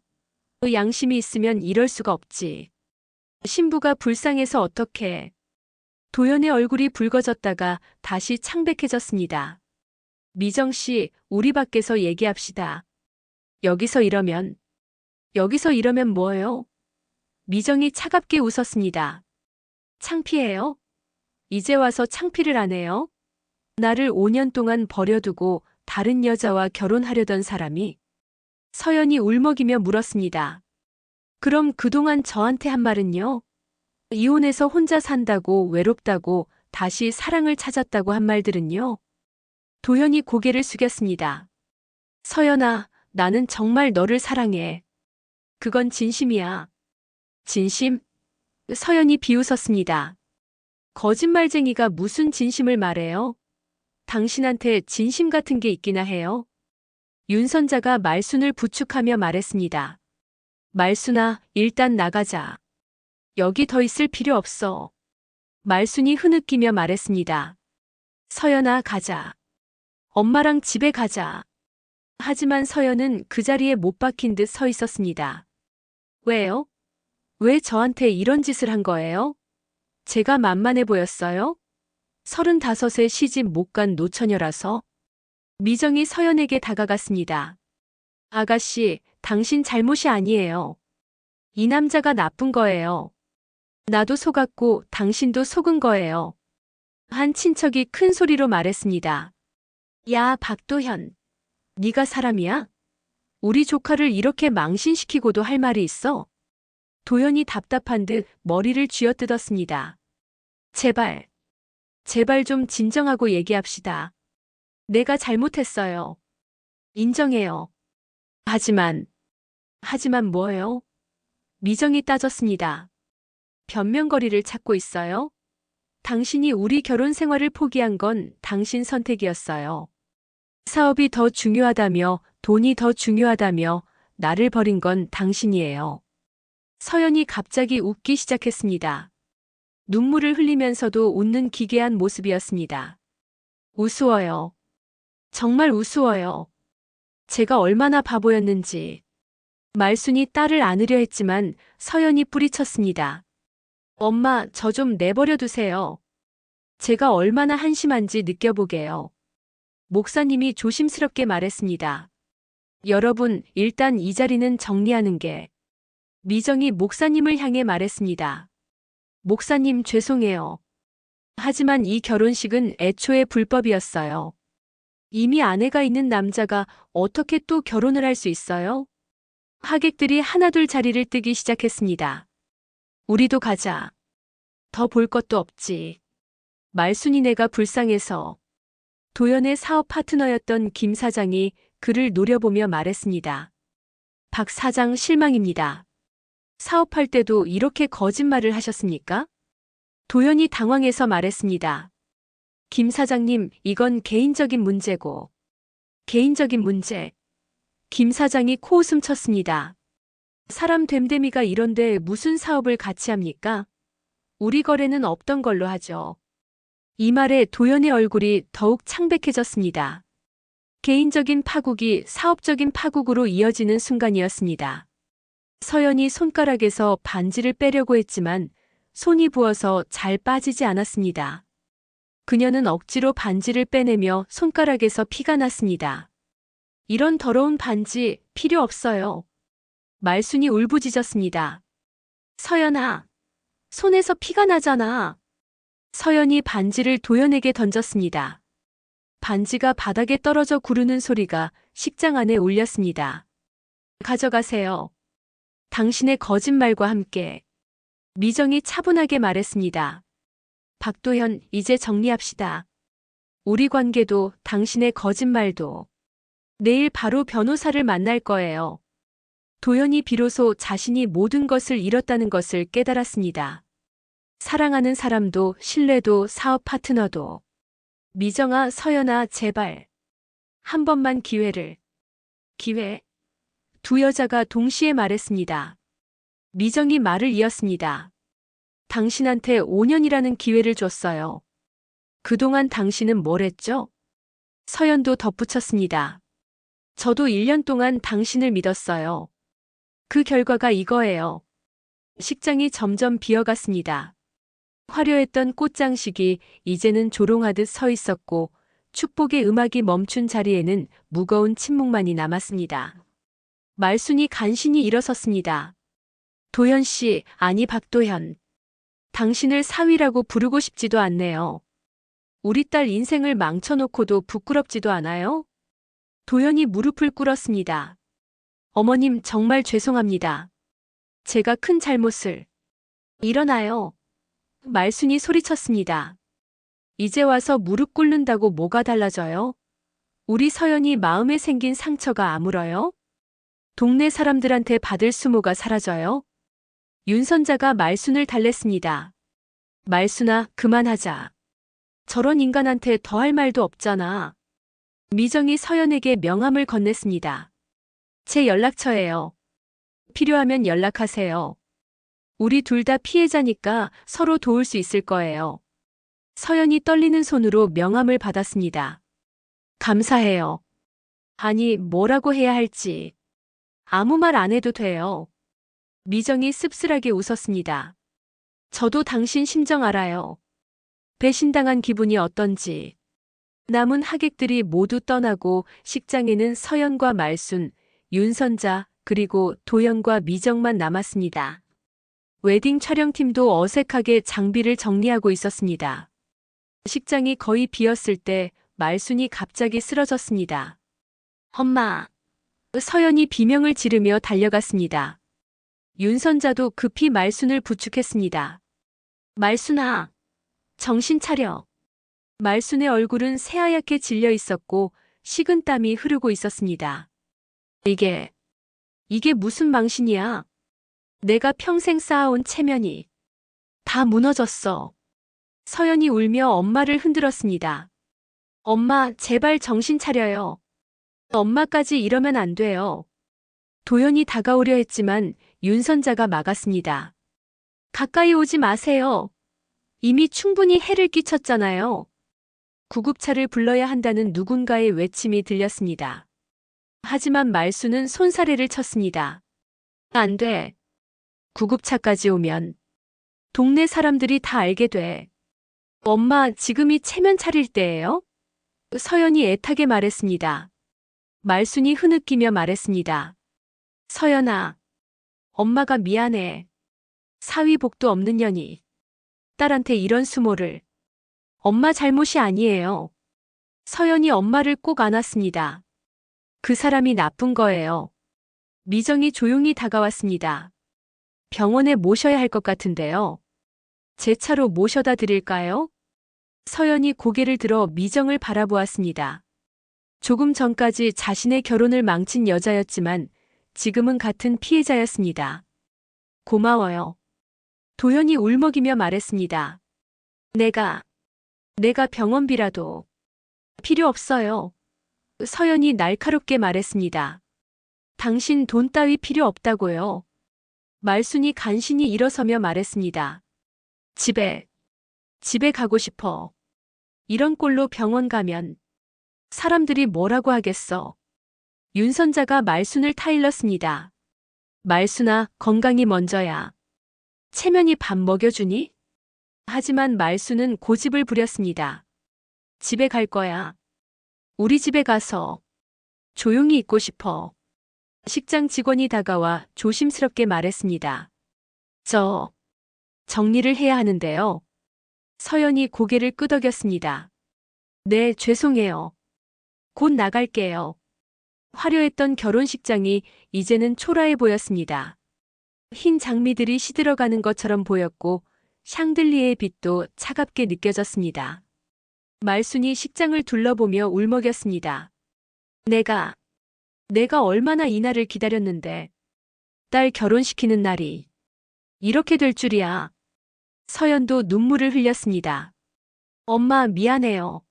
양심이 있으면 이럴 수가 없지. 신부가 불쌍해서 어떡해. 도연의 얼굴이 붉어졌다가 다시 창백해졌습니다. 미정 씨, 우리 밖에서 얘기합시다. 여기서 이러면 뭐예요? 미정이 차갑게 웃었습니다. 창피해요? 이제 와서 창피를 안 해요? 나를 5년 동안 버려두고 다른 여자와 결혼하려던 사람이 서연이 울먹이며 물었습니다. 그럼 그동안 저한테 한 말은요? 이혼해서 혼자 산다고 외롭다고 다시 사랑을 찾았다고 한 말들은요? 도연이 고개를 숙였습니다. 서연아, 나는 정말 너를 사랑해. 그건 진심이야. 진심? 서연이 비웃었습니다. 거짓말쟁이가 무슨 진심을 말해요? 당신한테 진심 같은 게 있기나 해요? 윤선자가 말순을 부축하며 말했습니다. 말순아, 일단 나가자. 여기 더 있을 필요 없어. 말순이 흐느끼며 말했습니다. 서연아, 가자. 엄마랑 집에 가자. 하지만 서연은 그 자리에 못 박힌 듯 서 있었습니다. 왜요? 왜 저한테 이런 짓을 한 거예요? 제가 만만해 보였어요? 35에 시집 못 간 노처녀라서. 미정이 서연에게 다가갔습니다. 아가씨, 당신 잘못이 아니에요. 이 남자가 나쁜 거예요. 나도 속았고 당신도 속은 거예요. 한 친척이 큰 소리로 말했습니다. 야, 박도현. 네가 사람이야? 우리 조카를 이렇게 망신시키고도 할 말이 있어? 도연이 답답한 듯 머리를 쥐어뜯었습니다. 제발 좀 진정하고 얘기합시다. 내가 잘못했어요. 인정해요. 하지만 뭐예요? 미정이 따졌습니다. 변명거리를 찾고 있어요? 당신이 우리 결혼 생활을 포기한 건 당신 선택이었어요. 사업이 더 중요하다며 돈이 더 중요하다며 나를 버린 건 당신이에요. 서연이 갑자기 웃기 시작했습니다. 눈물을 흘리면서도 웃는 기괴한 모습이었습니다. 우스워요. 정말 우스워요. 제가 얼마나 바보였는지. 말순이 딸을 안으려 했지만 서연이 뿌리쳤습니다. 엄마, 저 좀 내버려 두세요. 제가 얼마나 한심한지 느껴보게요. 목사님이 조심스럽게 말했습니다. 여러분, 일단 이 자리는 정리하는 게. 미정이 목사님을 향해 말했습니다. 목사님, 죄송해요. 하지만 이 결혼식은 애초에 불법이었어요. 이미 아내가 있는 남자가 어떻게 또 결혼을 할 수 있어요? 하객들이 하나둘 자리를 뜨기 시작했습니다. 우리도 가자. 더 볼 것도 없지. 말순이네가 불쌍해서. 도연의 사업 파트너였던 김 사장이 그를 노려보며 말했습니다. 박 사장 실망입니다. 사업할 때도 이렇게 거짓말을 하셨습니까? 도연이 당황해서 말했습니다. 김 사장님, 이건 개인적인 문제고. 개인적인 문제. 김 사장이 코웃음 쳤습니다. 사람 됨됨이가 이런데 무슨 사업을 같이 합니까? 우리 거래는 없던 걸로 하죠. 이 말에 도연의 얼굴이 더욱 창백해졌습니다. 개인적인 파국이 사업적인 파국으로 이어지는 순간이었습니다. 서연이 손가락에서 반지를 빼려고 했지만 손이 부어서 잘 빠지지 않았습니다. 그녀는 억지로 반지를 빼내며 손가락에서 피가 났습니다. 이런 더러운 반지 필요 없어요. 말순이 울부짖었습니다. 서연아, 손에서 피가 나잖아. 서연이 반지를 도연에게 던졌습니다. 반지가 바닥에 떨어져 구르는 소리가 식장 안에 울렸습니다. 가져가세요. 당신의 거짓말과 함께. 미정이 차분하게 말했습니다. 박도현, 이제 정리합시다. 우리 관계도 당신의 거짓말도. 내일 바로 변호사를 만날 거예요. 도연이 비로소 자신이 모든 것을 잃었다는 것을 깨달았습니다. 사랑하는 사람도 신뢰도 사업 파트너도. 미정아, 서연아, 제발. 한 번만 기회를. 기회. 두 여자가 동시에 말했습니다. 미정이 말을 이었습니다. 당신한테 5년이라는 기회를 줬어요. 그동안 당신은 뭘 했죠? 서연도 덧붙였습니다. 저도 1년 동안 당신을 믿었어요. 그 결과가 이거예요. 식장이 점점 비어갔습니다. 화려했던 꽃장식이 이제는 조롱하듯 서 있었고 축복의 음악이 멈춘 자리에는 무거운 침묵만이 남았습니다. 말순이 간신히 일어섰습니다. 도현 씨, 아니 박도현. 당신을 사위라고 부르고 싶지도 않네요. 우리 딸 인생을 망쳐놓고도 부끄럽지도 않아요? 도연이 무릎을 꿇었습니다. 어머님 정말 죄송합니다. 제가 큰 잘못을. 일어나요. 말순이 소리쳤습니다. 이제 와서 무릎 꿇는다고 뭐가 달라져요? 우리 서연이 마음에 생긴 상처가 아물어요? 동네 사람들한테 받을 수모가 사라져요? 윤선자가 말순을 달랬습니다. 말순아, 그만하자. 저런 인간한테 더할 말도 없잖아. 미정이 서연에게 명함을 건넸습니다. 제 연락처예요. 필요하면 연락하세요. 우리 둘 다 피해자니까 서로 도울 수 있을 거예요. 서연이 떨리는 손으로 명함을 받았습니다. 감사해요. 아니, 뭐라고 해야 할지. 아무 말 안 해도 돼요. 미정이 씁쓸하게 웃었습니다. 저도 당신 심정 알아요. 배신당한 기분이 어떤지. 남은 하객들이 모두 떠나고 식장에는 서연과 말순, 윤선자, 그리고 도연과 미정만 남았습니다. 웨딩 촬영팀도 어색하게 장비를 정리하고 있었습니다. 식장이 거의 비었을 때 말순이 갑자기 쓰러졌습니다. 엄마! 서연이 비명을 지르며 달려갔습니다. 윤선자도 급히 말순을 부축했습니다. 말순아! 정신 차려. 말순의 얼굴은 새하얗게 질려 있었고 식은 땀이 흐르고 있었습니다. 이게 무슨 망신이야? 내가 평생 쌓아온 체면이 다 무너졌어. 서연이 울며 엄마를 흔들었습니다. 엄마, 제발 정신 차려요. 엄마까지 이러면 안 돼요. 도연이 다가오려 했지만 윤선자가 막았습니다. 가까이 오지 마세요. 이미 충분히 해를 끼쳤잖아요. 구급차를 불러야 한다는 누군가의 외침이 들렸습니다. 하지만 말순은 손사래를 쳤습니다. 안 돼. 구급차까지 오면 동네 사람들이 다 알게 돼. 엄마, 지금이 체면 차릴 때예요? 서연이 애타게 말했습니다. 말순이 흐느끼며 말했습니다. 서연아, 엄마가 미안해. 사위복도 없는 년이 딸한테 이런 수모를. 엄마 잘못이 아니에요. 서연이 엄마를 꼭 안았습니다. 그 사람이 나쁜 거예요. 미정이 조용히 다가왔습니다. 병원에 모셔야 할 것 같은데요. 제 차로 모셔다 드릴까요? 서연이 고개를 들어 미정을 바라보았습니다. 조금 전까지 자신의 결혼을 망친 여자였지만 지금은 같은 피해자였습니다. 고마워요. 도연이 울먹이며 말했습니다. 내가 병원비라도 필요 없어요. 서연이 날카롭게 말했습니다. 당신 돈 따위 필요 없다고요. 말순이 간신히 일어서며 말했습니다. 집에 가고 싶어. 이런 꼴로 병원 가면 사람들이 뭐라고 하겠어. 윤선자가 말순을 타일렀습니다. 말순아, 건강이 먼저야. 체면이 밥 먹여주니? 하지만 말순은 고집을 부렸습니다. 집에 갈 거야. 우리 집에 가서 조용히 있고 싶어. 식장 직원이 다가와 조심스럽게 말했습니다. 저 정리를 해야 하는데요. 서연이 고개를 끄덕였습니다. 네, 죄송해요. 곧 나갈게요. 화려했던 결혼식장이 이제는 초라해 보였습니다. 흰 장미들이 시들어가는 것처럼 보였고 샹들리에의 빛도 차갑게 느껴졌습니다. 말순이 식장을 둘러보며 울먹였습니다. 내가 얼마나 이 날을 기다렸는데. 딸 결혼시키는 날이 이렇게 될 줄이야. 서연도 눈물을 흘렸습니다. 엄마, 미안해요.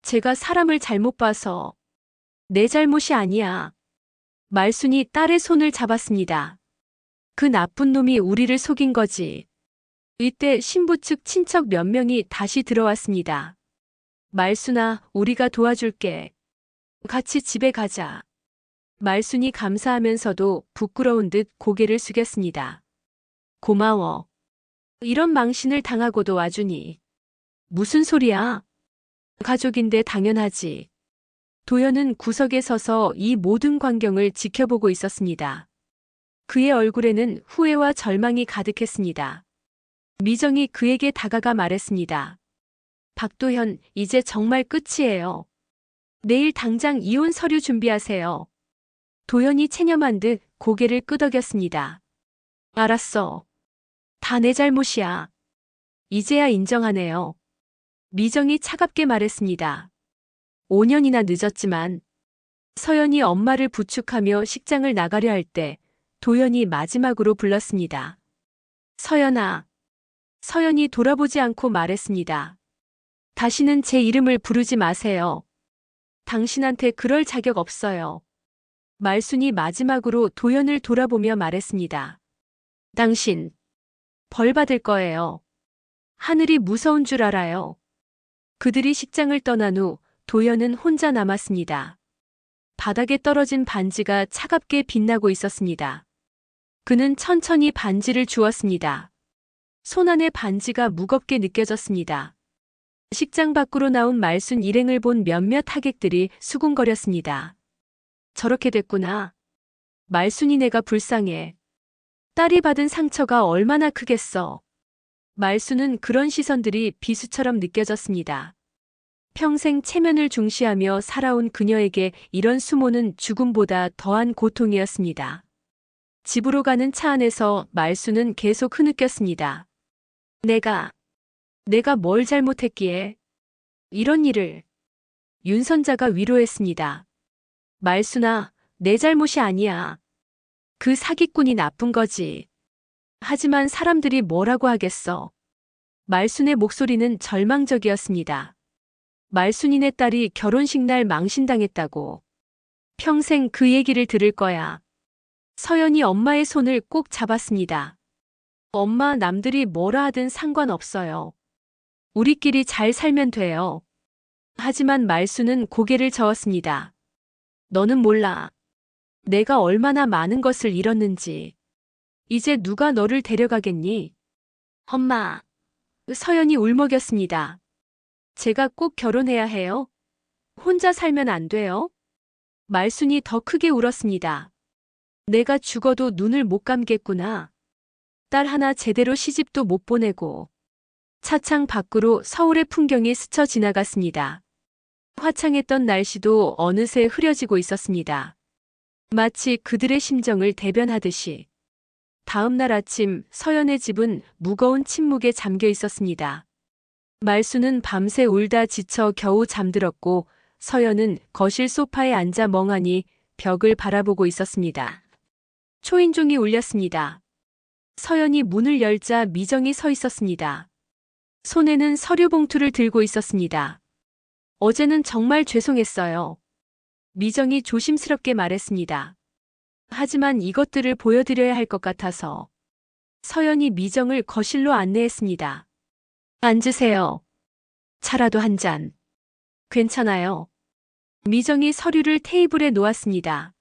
제가 사람을 잘못 봐서. 내 잘못이 아니야. 말순이 딸의 손을 잡았습니다. 그 나쁜 놈이 우리를 속인 거지. 이때 신부 측 친척 몇 명이 다시 들어왔습니다. 말순아, 우리가 도와줄게. 같이 집에 가자. 말순이 감사하면서도 부끄러운 듯 고개를 숙였습니다. 고마워. 이런 망신을 당하고도 와주니. 무슨 소리야? 가족인데 당연하지. 도연은 구석에 서서 이 모든 광경을 지켜보고 있었습니다. 그의 얼굴에는 후회와 절망이 가득했습니다. 미정이 그에게 다가가 말했습니다. 박도현, 이제 정말 끝이에요. 내일 당장 이혼 서류 준비하세요. 도연이 체념한 듯 고개를 끄덕였습니다. 알았어. 다 내 잘못이야. 이제야 인정하네요. 미정이 차갑게 말했습니다. 5년이나 늦었지만 서연이 엄마를 부축하며 식장을 나가려 할 때 도연이 마지막으로 불렀습니다. 서연아. 서연이 돌아보지 않고 말했습니다. 다시는 제 이름을 부르지 마세요. 당신한테 그럴 자격 없어요. 말순이 마지막으로 도연을 돌아보며 말했습니다. 당신, 벌 받을 거예요. 하늘이 무서운 줄 알아요. 그들이 식장을 떠난 후 도연은 혼자 남았습니다. 바닥에 떨어진 반지가 차갑게 빛나고 있었습니다. 그는 천천히 반지를 주었습니다. 손 안에 반지가 무겁게 느껴졌습니다. 식장 밖으로 나온 말순 일행을 본 몇몇 하객들이 수군거렸습니다. 저렇게 됐구나. 말순이네가 불쌍해. 딸이 받은 상처가 얼마나 크겠어. 말순은 그런 시선들이 비수처럼 느껴졌습니다. 평생 체면을 중시하며 살아온 그녀에게 이런 수모는 죽음보다 더한 고통이었습니다. 집으로 가는 차 안에서 말순은 계속 흐느꼈습니다. 내가 뭘 잘못했기에 이런 일을. 윤선자가 위로했습니다. 말순아, 내 잘못이 아니야. 그 사기꾼이 나쁜 거지. 하지만 사람들이 뭐라고 하겠어. 말순의 목소리는 절망적이었습니다. 말순이네 딸이 결혼식 날 망신당했다고. 평생 그 얘기를 들을 거야. 서연이 엄마의 손을 꼭 잡았습니다. 엄마, 남들이 뭐라 하든 상관없어요. 우리끼리 잘 살면 돼요. 하지만 말순은 고개를 저었습니다. 너는 몰라. 내가 얼마나 많은 것을 잃었는지. 이제 누가 너를 데려가겠니? 엄마. 서연이 울먹였습니다. 제가 꼭 결혼해야 해요? 혼자 살면 안 돼요? 말순이 더 크게 울었습니다. 내가 죽어도 눈을 못 감겠구나. 딸 하나 제대로 시집도 못 보내고. 차창 밖으로 서울의 풍경이 스쳐 지나갔습니다. 화창했던 날씨도 어느새 흐려지고 있었습니다. 마치 그들의 심정을 대변하듯이. 다음 날 아침 서연의 집은 무거운 침묵에 잠겨 있었습니다. 말순은 밤새 울다 지쳐 겨우 잠들었고 서연은 거실 소파에 앉아 멍하니 벽을 바라보고 있었습니다. 초인종이 울렸습니다. 서연이 문을 열자 미정이 서 있었습니다. 손에는 서류 봉투를 들고 있었습니다. 어제는 정말 죄송했어요. 미정이 조심스럽게 말했습니다. 하지만 이것들을 보여드려야 할 것 같아서. 서연이 미정을 거실로 안내했습니다. 앉으세요. 차라도 한 잔. 괜찮아요. 미정이 서류를 테이블에 놓았습니다.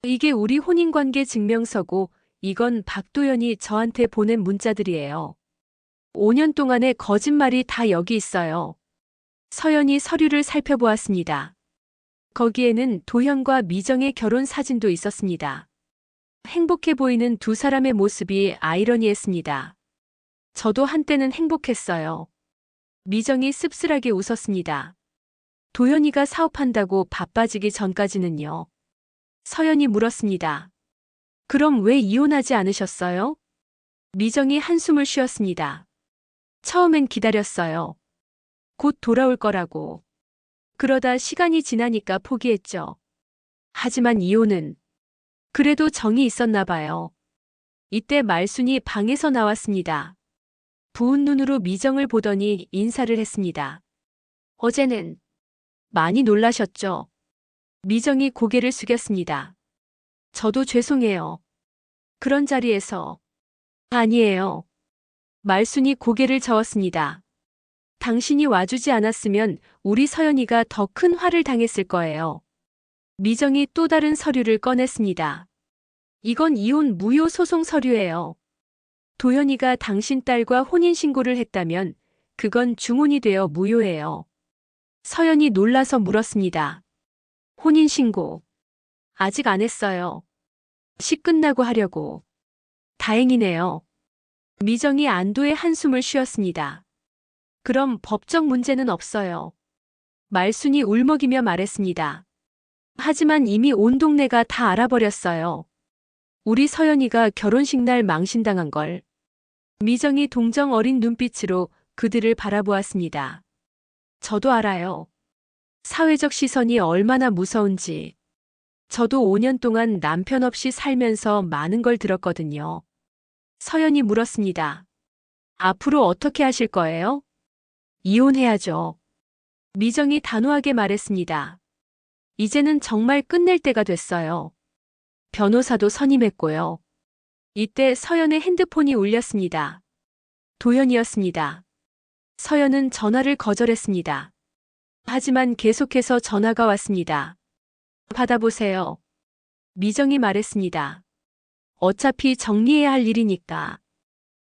이게 우리 혼인관계 증명서고 이건 박도연이 저한테 보낸 문자들이에요. 5년 동안의 거짓말이 다 여기 있어요. 서연이 서류를 살펴보았습니다. 거기에는 도현과 미정의 결혼 사진도 있었습니다. 행복해 보이는 두 사람의 모습이 아이러니했습니다. 저도 한때는 행복했어요. 미정이 씁쓸하게 웃었습니다. 도현이가 사업한다고 바빠지기 전까지는요. 서연이 물었습니다. 그럼 왜 이혼하지 않으셨어요? 미정이 한숨을 쉬었습니다. 처음엔 기다렸어요. 곧 돌아올 거라고. 그러다 시간이 지나니까 포기했죠. 하지만 이혼은 그래도 정이 있었나 봐요. 이때 말순이 방에서 나왔습니다. 부은 눈으로 미정을 보더니 인사를 했습니다. 어제는 많이 놀라셨죠? 미정이 고개를 숙였습니다. 저도 죄송해요. 그런 자리에서. 아니에요. 말순이 고개를 저었습니다. 당신이 와주지 않았으면 우리 서연이가 더 큰 화를 당했을 거예요. 미정이 또 다른 서류를 꺼냈습니다. 이건 이혼 무효 소송 서류예요. 도연이가 당신 딸과 혼인신고를 했다면 그건 중혼이 되어 무효예요. 서연이 놀라서 물었습니다. 혼인신고. 아직 안 했어요. 시 끝나고 하려고. 다행이네요. 미정이 안도의 한숨을 쉬었습니다. 그럼 법적 문제는 없어요. 말순이 울먹이며 말했습니다. 하지만 이미 온 동네가 다 알아버렸어요. 우리 서연이가 결혼식 날 망신당한 걸. 미정이 동정 어린 눈빛으로 그들을 바라보았습니다. 저도 알아요. 사회적 시선이 얼마나 무서운지. 저도 5년 동안 남편 없이 살면서 많은 걸 들었거든요. 서연이 물었습니다. 앞으로 어떻게 하실 거예요? 이혼해야죠. 미정이 단호하게 말했습니다. 이제는 정말 끝낼 때가 됐어요. 변호사도 선임했고요. 이때 서연의 핸드폰이 울렸습니다. 도연이었습니다. 서연은 전화를 거절했습니다. 하지만 계속해서 전화가 왔습니다. 받아보세요. 미정이 말했습니다. 어차피 정리해야 할 일이니까.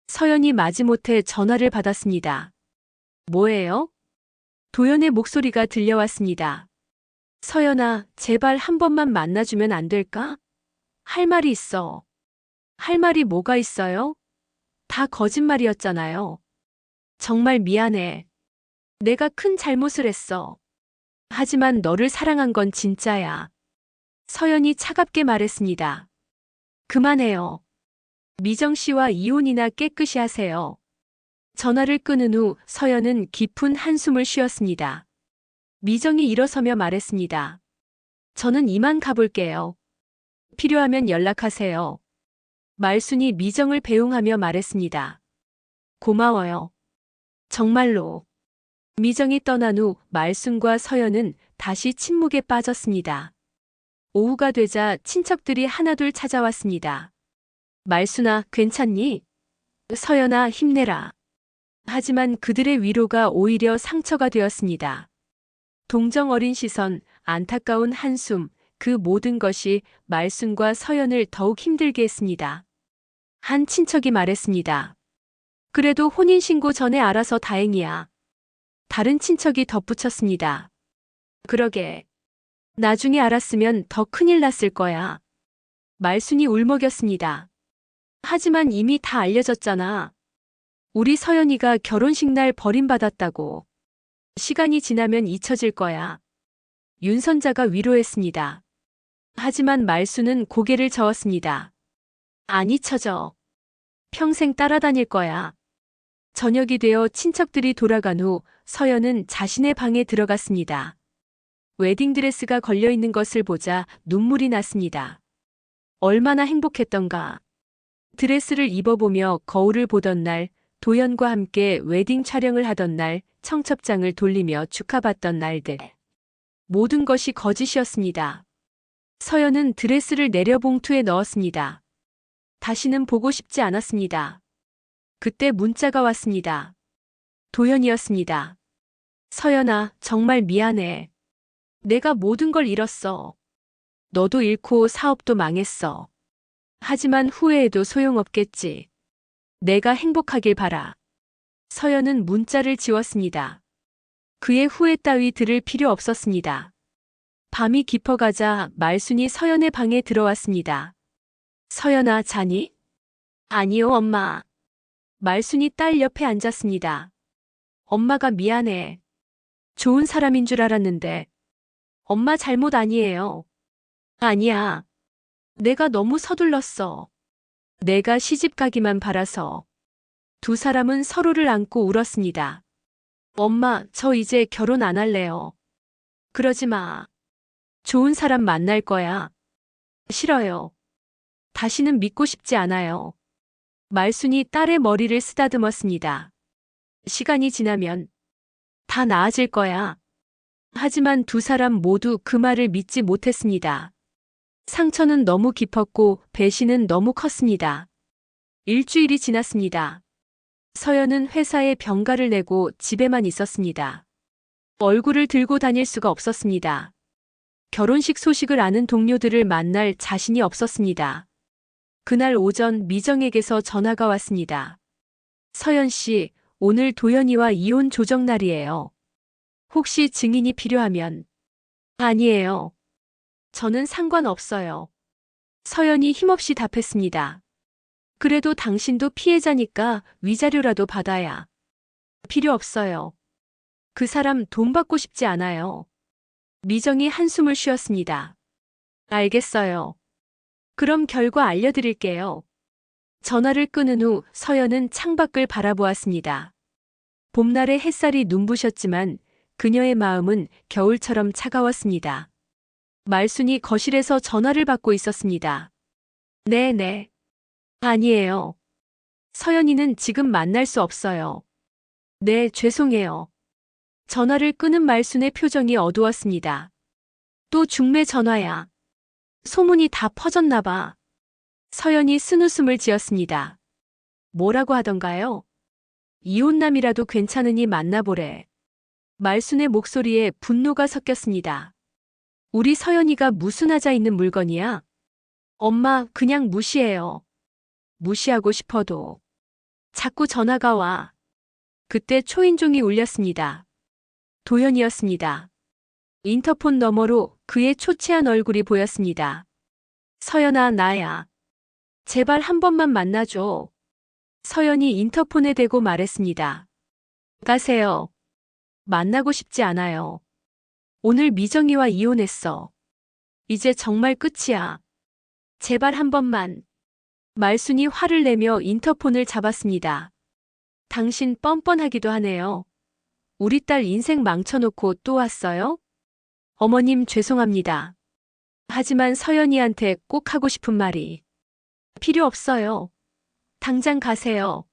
서연이 마지못해 전화를 받았습니다. 뭐예요? 도연의 목소리가 들려왔습니다. 서연아, 제발 한 번만 만나주면 안 될까? 할 말이 있어. 할 말이 뭐가 있어요? 다 거짓말이었잖아요. 정말 미안해. 내가 큰 잘못을 했어. 하지만 너를 사랑한 건 진짜야. 서연이 차갑게 말했습니다. 그만해요. 미정 씨와 이혼이나 깨끗이 하세요. 전화를 끊은 후 서연은 깊은 한숨을 쉬었습니다. 미정이 일어서며 말했습니다. 저는 이만 가볼게요. 필요하면 연락하세요. 말순이 미정을 배웅하며 말했습니다. 고마워요. 정말로. 미정이 떠난 후 말순과 서연은 다시 침묵에 빠졌습니다. 오후가 되자 친척들이 하나둘 찾아왔습니다. 말순아, 괜찮니? 서연아, 힘내라. 하지만 그들의 위로가 오히려 상처가 되었습니다. 동정 어린 시선, 안타까운 한숨, 그 모든 것이 말순과 서연을 더욱 힘들게 했습니다. 한 친척이 말했습니다. 그래도 혼인신고 전에 알아서 다행이야. 다른 친척이 덧붙였습니다. 그러게. 나중에 알았으면 더 큰일 났을 거야. 말순이 울먹였습니다. 하지만 이미 다 알려졌잖아. 우리 서연이가 결혼식 날 버림받았다고. 시간이 지나면 잊혀질 거야. 윤선자가 위로했습니다. 하지만 말순은 고개를 저었습니다. 안 잊혀져. 평생 따라다닐 거야. 저녁이 되어 친척들이 돌아간 후 서연은 자신의 방에 들어갔습니다. 웨딩드레스가 걸려있는 것을 보자 눈물이 났습니다. 얼마나 행복했던가. 드레스를 입어보며 거울을 보던 날, 도연과 함께 웨딩 촬영을 하던 날, 청첩장을 돌리며 축하받던 날들. 모든 것이 거짓이었습니다. 서연은 드레스를 내려 봉투에 넣었습니다. 다시는 보고 싶지 않았습니다. 그때 문자가 왔습니다. 도연이었습니다. 서연아, 정말 미안해. 내가 모든 걸 잃었어. 너도 잃고 사업도 망했어. 하지만 후회해도 소용없겠지. 내가 행복하길 바라. 서연은 문자를 지웠습니다. 그의 후회 따위 들을 필요 없었습니다. 밤이 깊어가자 말순이 서연의 방에 들어왔습니다. 서연아, 자니? 아니요, 엄마. 말순이 딸 옆에 앉았습니다. 엄마가 미안해. 좋은 사람인 줄 알았는데. 엄마 잘못 아니에요. 아니야. 내가 너무 서둘렀어. 내가 시집 가기만 바라서. 두 사람은 서로를 안고 울었습니다. 엄마, 저 이제 결혼 안 할래요. 그러지 마. 좋은 사람 만날 거야. 싫어요. 다시는 믿고 싶지 않아요. 말순이 딸의 머리를 쓰다듬었습니다. 시간이 지나면 다 나아질 거야. 하지만 두 사람 모두 그 말을 믿지 못했습니다. 상처는 너무 깊었고 배신은 너무 컸습니다. 일주일이 지났습니다. 서연은 회사에 병가를 내고 집에만 있었습니다. 얼굴을 들고 다닐 수가 없었습니다. 결혼식 소식을 아는 동료들을 만날 자신이 없었습니다. 그날 오전 미정에게서 전화가 왔습니다. 서연 씨, 오늘 도연이와 이혼 조정 날이에요. 혹시 증인이 필요하면. 아니에요. 저는 상관없어요. 서연이 힘없이 답했습니다. 그래도 당신도 피해자니까 위자료라도 받아야. 필요 없어요. 그 사람 돈 받고 싶지 않아요. 미정이 한숨을 쉬었습니다. 알겠어요. 그럼 결과 알려드릴게요. 전화를 끊은 후 서연은 창밖을 바라보았습니다. 봄날의 햇살이 눈부셨지만 그녀의 마음은 겨울처럼 차가웠습니다. 말순이 거실에서 전화를 받고 있었습니다. 네네. 아니에요. 서연이는 지금 만날 수 없어요. 네, 죄송해요. 전화를 끊은 말순의 표정이 어두웠습니다. 또 중매 전화야. 소문이 다 퍼졌나 봐. 서연이 쓴웃음을 지었습니다. 뭐라고 하던가요? 이혼남이라도 괜찮으니 만나보래. 말순의 목소리에 분노가 섞였습니다. 우리 서연이가 무슨 하자 있는 물건이야? 엄마, 그냥 무시해요. 무시하고 싶어도. 자꾸 전화가 와. 그때 초인종이 울렸습니다. 도연이었습니다. 인터폰 너머로 그의 초췌한 얼굴이 보였습니다. 서연아, 나야. 제발 한 번만 만나줘. 서연이 인터폰에 대고 말했습니다. 가세요. 만나고 싶지 않아요. 오늘 미정이와 이혼했어. 이제 정말 끝이야. 제발 한 번만. 말순이 화를 내며 인터폰을 잡았습니다. 당신 뻔뻔하기도 하네요. 우리 딸 인생 망쳐놓고 또 왔어요? 어머님 죄송합니다. 하지만 서연이한테 꼭 하고 싶은 말이. 필요 없어요. 당장 가세요.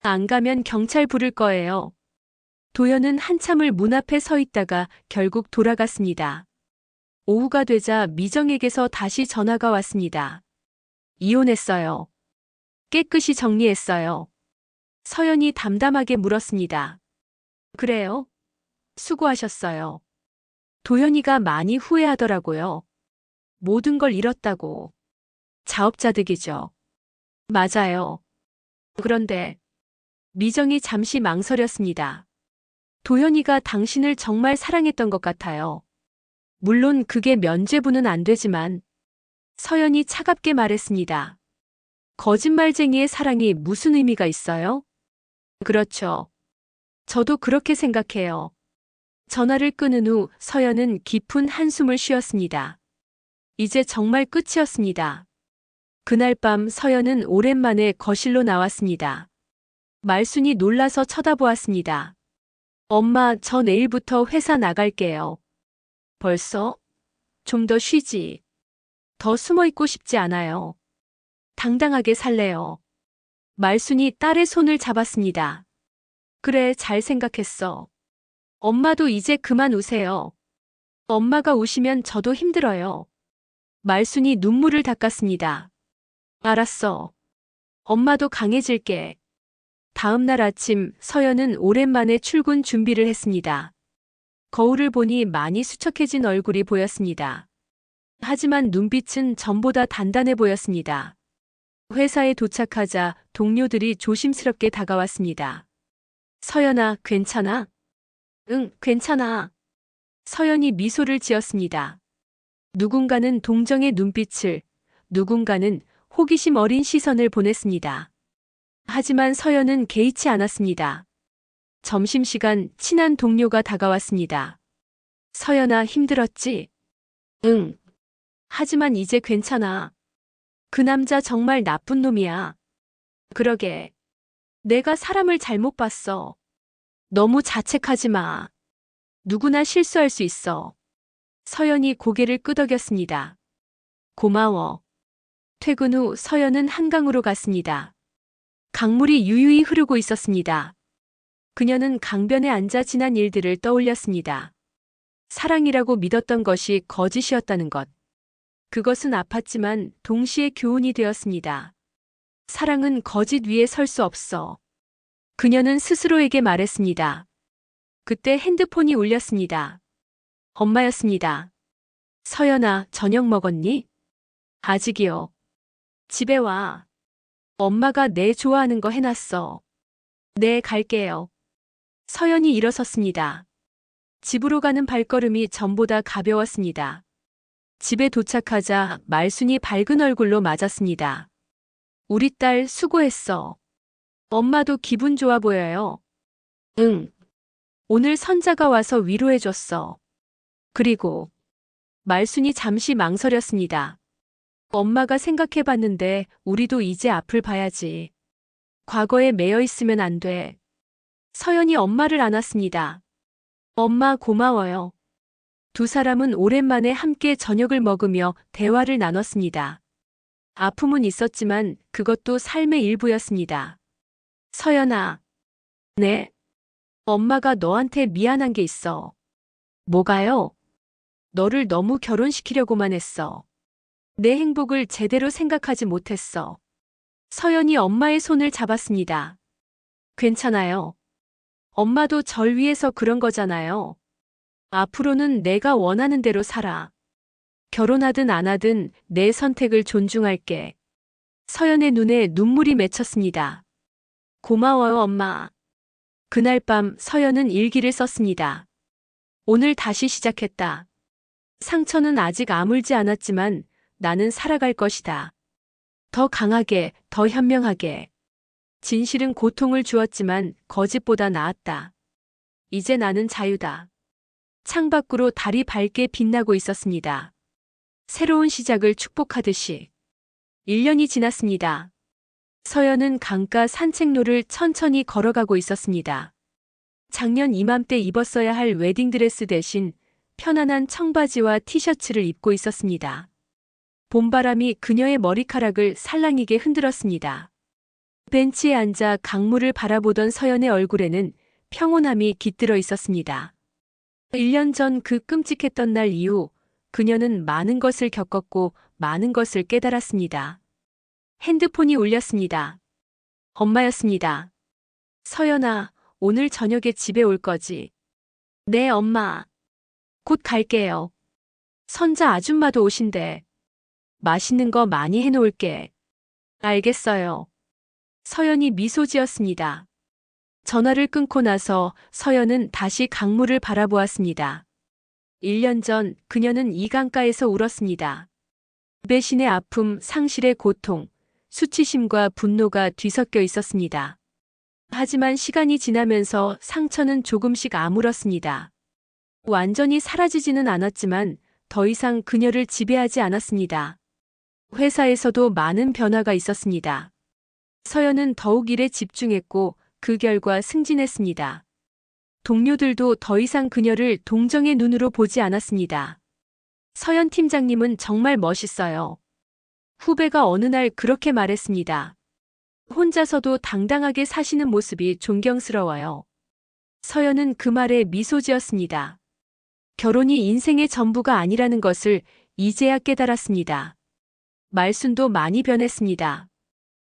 안 가면 경찰 부를 거예요. 도연은 한참을 문 앞에 서 있다가 결국 돌아갔습니다. 오후가 되자 미정에게서 다시 전화가 왔습니다. 이혼했어요. 깨끗이 정리했어요. 서연이 담담하게 물었습니다. 그래요? 수고하셨어요. 도연이가 많이 후회하더라고요. 모든 걸 잃었다고. 자업자득이죠. 맞아요. 그런데 미정이 잠시 망설였습니다. 도연이가 당신을 정말 사랑했던 것 같아요. 물론 그게 면죄부는 안 되지만 서연이 차갑게 말했습니다. 거짓말쟁이의 사랑이 무슨 의미가 있어요? 그렇죠. 저도 그렇게 생각해요. 전화를 끊은 후 서연은 깊은 한숨을 쉬었습니다. 이제 정말 끝이었습니다. 그날 밤 서연은 오랜만에 거실로 나왔습니다. 말순이 놀라서 쳐다보았습니다. 엄마, 저 내일부터 회사 나갈게요. 벌써? 좀 더 쉬지. 더 숨어 있고 싶지 않아요. 당당하게 살래요. 말순이 딸의 손을 잡았습니다. 그래, 잘 생각했어. 엄마도 이제 그만 우세요. 엄마가 우시면 저도 힘들어요. 말순이 눈물을 닦았습니다. 알았어. 엄마도 강해질게. 다음 날 아침 서연은 오랜만에 출근 준비를 했습니다. 거울을 보니 많이 수척해진 얼굴이 보였습니다. 하지만 눈빛은 전보다 단단해 보였습니다. 회사에 도착하자 동료들이 조심스럽게 다가왔습니다. 서연아, 괜찮아? 응, 괜찮아. 서연이 미소를 지었습니다. 누군가는 동정의 눈빛을, 누군가는 호기심 어린 시선을 보냈습니다. 하지만 서연은 개의치 않았습니다. 점심시간 친한 동료가 다가왔습니다. 서연아, 힘들었지? 응. 하지만 이제 괜찮아. 그 남자 정말 나쁜 놈이야. 그러게. 내가 사람을 잘못 봤어. 너무 자책하지 마. 누구나 실수할 수 있어. 서연이 고개를 끄덕였습니다. 고마워. 퇴근 후 서연은 한강으로 갔습니다. 강물이 유유히 흐르고 있었습니다. 그녀는 강변에 앉아 지난 일들을 떠올렸습니다. 사랑이라고 믿었던 것이 거짓이었다는 것. 그것은 아팠지만 동시에 교훈이 되었습니다. 사랑은 거짓 위에 설 수 없어. 그녀는 스스로에게 말했습니다. 그때 핸드폰이 울렸습니다. 엄마였습니다. 서연아, 저녁 먹었니? 아직이요. 집에 와. 엄마가 내 좋아하는 거 해놨어. 네, 갈게요. 서연이 일어섰습니다. 집으로 가는 발걸음이 전보다 가벼웠습니다. 집에 도착하자 말순이 밝은 얼굴로 맞았습니다. 우리 딸 수고했어. 엄마도 기분 좋아 보여요. 응. 오늘 선자가 와서 위로해줬어. 그리고 말순이 잠시 망설였습니다. 엄마가 생각해봤는데 우리도 이제 앞을 봐야지. 과거에 매여 있으면 안 돼. 서연이 엄마를 안았습니다. 엄마 고마워요. 두 사람은 오랜만에 함께 저녁을 먹으며 대화를 나눴습니다. 아픔은 있었지만 그것도 삶의 일부였습니다. 서연아. 네. 엄마가 너한테 미안한 게 있어. 뭐가요? 너를 너무 결혼시키려고만 했어. 내 행복을 제대로 생각하지 못했어. 서연이 엄마의 손을 잡았습니다. 괜찮아요. 엄마도 절 위해서 그런 거잖아요. 앞으로는 내가 원하는 대로 살아. 결혼하든 안 하든 내 선택을 존중할게. 서연의 눈에 눈물이 맺혔습니다. 고마워요, 엄마. 그날 밤 서연은 일기를 썼습니다. 오늘 다시 시작했다. 상처는 아직 아물지 않았지만 나는 살아갈 것이다. 더 강하게, 더 현명하게. 진실은 고통을 주었지만 거짓보다 나았다. 이제 나는 자유다. 창밖으로 달이 밝게 빛나고 있었습니다. 새로운 시작을 축복하듯이. 1년이 지났습니다. 서연은 강가 산책로를 천천히 걸어가고 있었습니다. 작년 이맘때 입었어야 할 웨딩드레스 대신 편안한 청바지와 티셔츠를 입고 있었습니다. 봄바람이 그녀의 머리카락을 살랑이게 흔들었습니다. 벤치에 앉아 강물을 바라보던 서연의 얼굴에는 평온함이 깃들어 있었습니다. 1년 전 그 끔찍했던 날 이후 그녀는 많은 것을 겪었고 많은 것을 깨달았습니다. 핸드폰이 울렸습니다. 엄마였습니다. 서연아, 오늘 저녁에 집에 올 거지? 네, 엄마. 곧 갈게요. 선자 아줌마도 오신대. 맛있는 거 많이 해놓을게. 알겠어요. 서연이 미소 지었습니다. 전화를 끊고 나서 서연은 다시 강물을 바라보았습니다. 1년 전 그녀는 이 강가에서 울었습니다. 배신의 아픔, 상실의 고통, 수치심과 분노가 뒤섞여 있었습니다. 하지만 시간이 지나면서 상처는 조금씩 아물었습니다. 완전히 사라지지는 않았지만 더 이상 그녀를 지배하지 않았습니다. 회사에서도 많은 변화가 있었습니다. 서연은 더욱 일에 집중했고 그 결과 승진했습니다. 동료들도 더 이상 그녀를 동정의 눈으로 보지 않았습니다. 서연 팀장님은 정말 멋있어요. 후배가 어느 날 그렇게 말했습니다. 혼자서도 당당하게 사시는 모습이 존경스러워요. 서연은 그 말에 미소 지었습니다. 결혼이 인생의 전부가 아니라는 것을 이제야 깨달았습니다. 말순도 많이 변했습니다.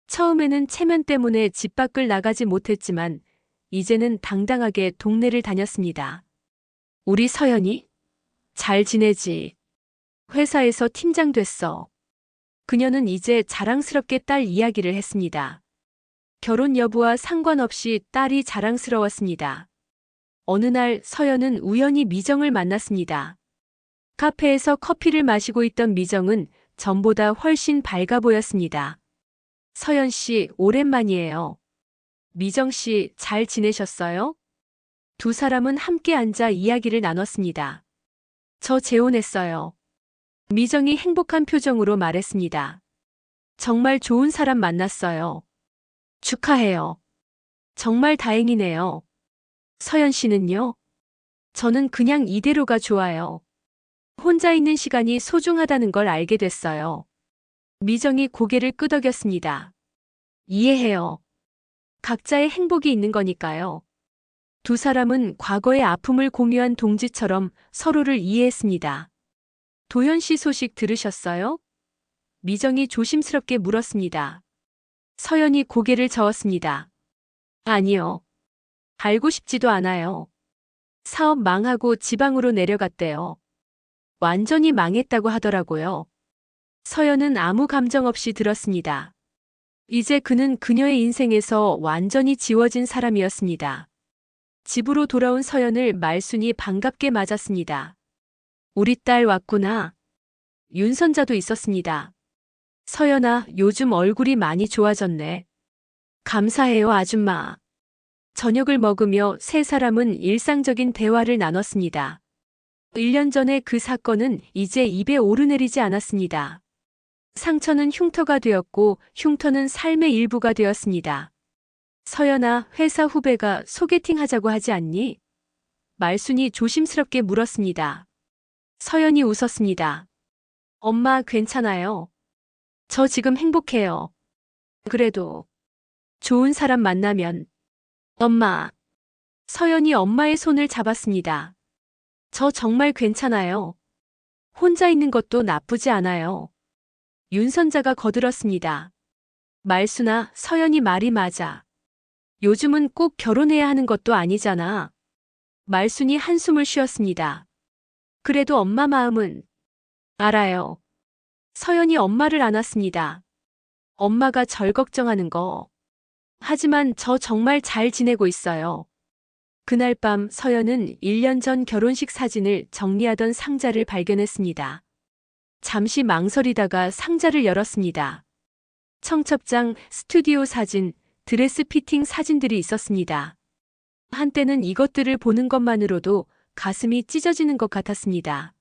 처음에는 체면 때문에 집 밖을 나가지 못했지만 이제는 당당하게 동네를 다녔습니다. 우리 서연이? 잘 지내지? 회사에서 팀장 됐어. 그녀는 이제 자랑스럽게 딸 이야기를 했습니다. 결혼 여부와 상관없이 딸이 자랑스러웠습니다. 어느 날 서연은 우연히 미정을 만났습니다. 카페에서 커피를 마시고 있던 미정은 전보다 훨씬 밝아 보였습니다. 서연 씨, 오랜만이에요. 미정 씨, 잘 지내셨어요? 두 사람은 함께 앉아 이야기를 나눴습니다. 저 재혼했어요. 미정이 행복한 표정으로 말했습니다. 정말 좋은 사람 만났어요. 축하해요. 정말 다행이네요. 서연 씨는요? 저는 그냥 이대로가 좋아요. 혼자 있는 시간이 소중하다는 걸 알게 됐어요. 미정이 고개를 끄덕였습니다. 이해해요. 각자의 행복이 있는 거니까요. 두 사람은 과거의 아픔을 공유한 동지처럼 서로를 이해했습니다. 도현 씨 소식 들으셨어요? 미정이 조심스럽게 물었습니다. 서연이 고개를 저었습니다. 아니요. 알고 싶지도 않아요. 사업 망하고 지방으로 내려갔대요. 완전히 망했다고 하더라고요. 서연은 아무 감정 없이 들었습니다. 이제 그는 그녀의 인생에서 완전히 지워진 사람이었습니다. 집으로 돌아온 서연을 말순이 반갑게 맞았습니다. 우리 딸 왔구나. 윤선자도 있었습니다. 서연아, 요즘 얼굴이 많이 좋아졌네. 감사해요, 아줌마. 저녁을 먹으며 세 사람은 일상적인 대화를 나눴습니다. 1년 전의 그 사건은 이제 입에 오르내리지 않았습니다. 상처는 흉터가 되었고 흉터는 삶의 일부가 되었습니다. 서연아, 회사 후배가 소개팅 하자고 하지 않니? 말순이 조심스럽게 물었습니다. 서연이 웃었습니다. 엄마, 괜찮아요. 저 지금 행복해요. 그래도 좋은 사람 만나면. 엄마. 서연이 엄마의 손을 잡았습니다. 저 정말 괜찮아요. 혼자 있는 것도 나쁘지 않아요. 윤선자가 거들었습니다. 말순아, 서연이 말이 맞아. 요즘은 꼭 결혼해야 하는 것도 아니잖아. 말순이 한숨을 쉬었습니다. 그래도 엄마 마음은. 알아요. 서연이 엄마를 안았습니다. 엄마가 절 걱정하는 거. 하지만 저 정말 잘 지내고 있어요. 그날 밤 서연은 1년 전 결혼식 사진을 정리하던 상자를 발견했습니다. 잠시 망설이다가 상자를 열었습니다. 청첩장, 스튜디오 사진, 드레스 피팅 사진들이 있었습니다. 한때는 이것들을 보는 것만으로도 가슴이 찢어지는 것 같았습니다.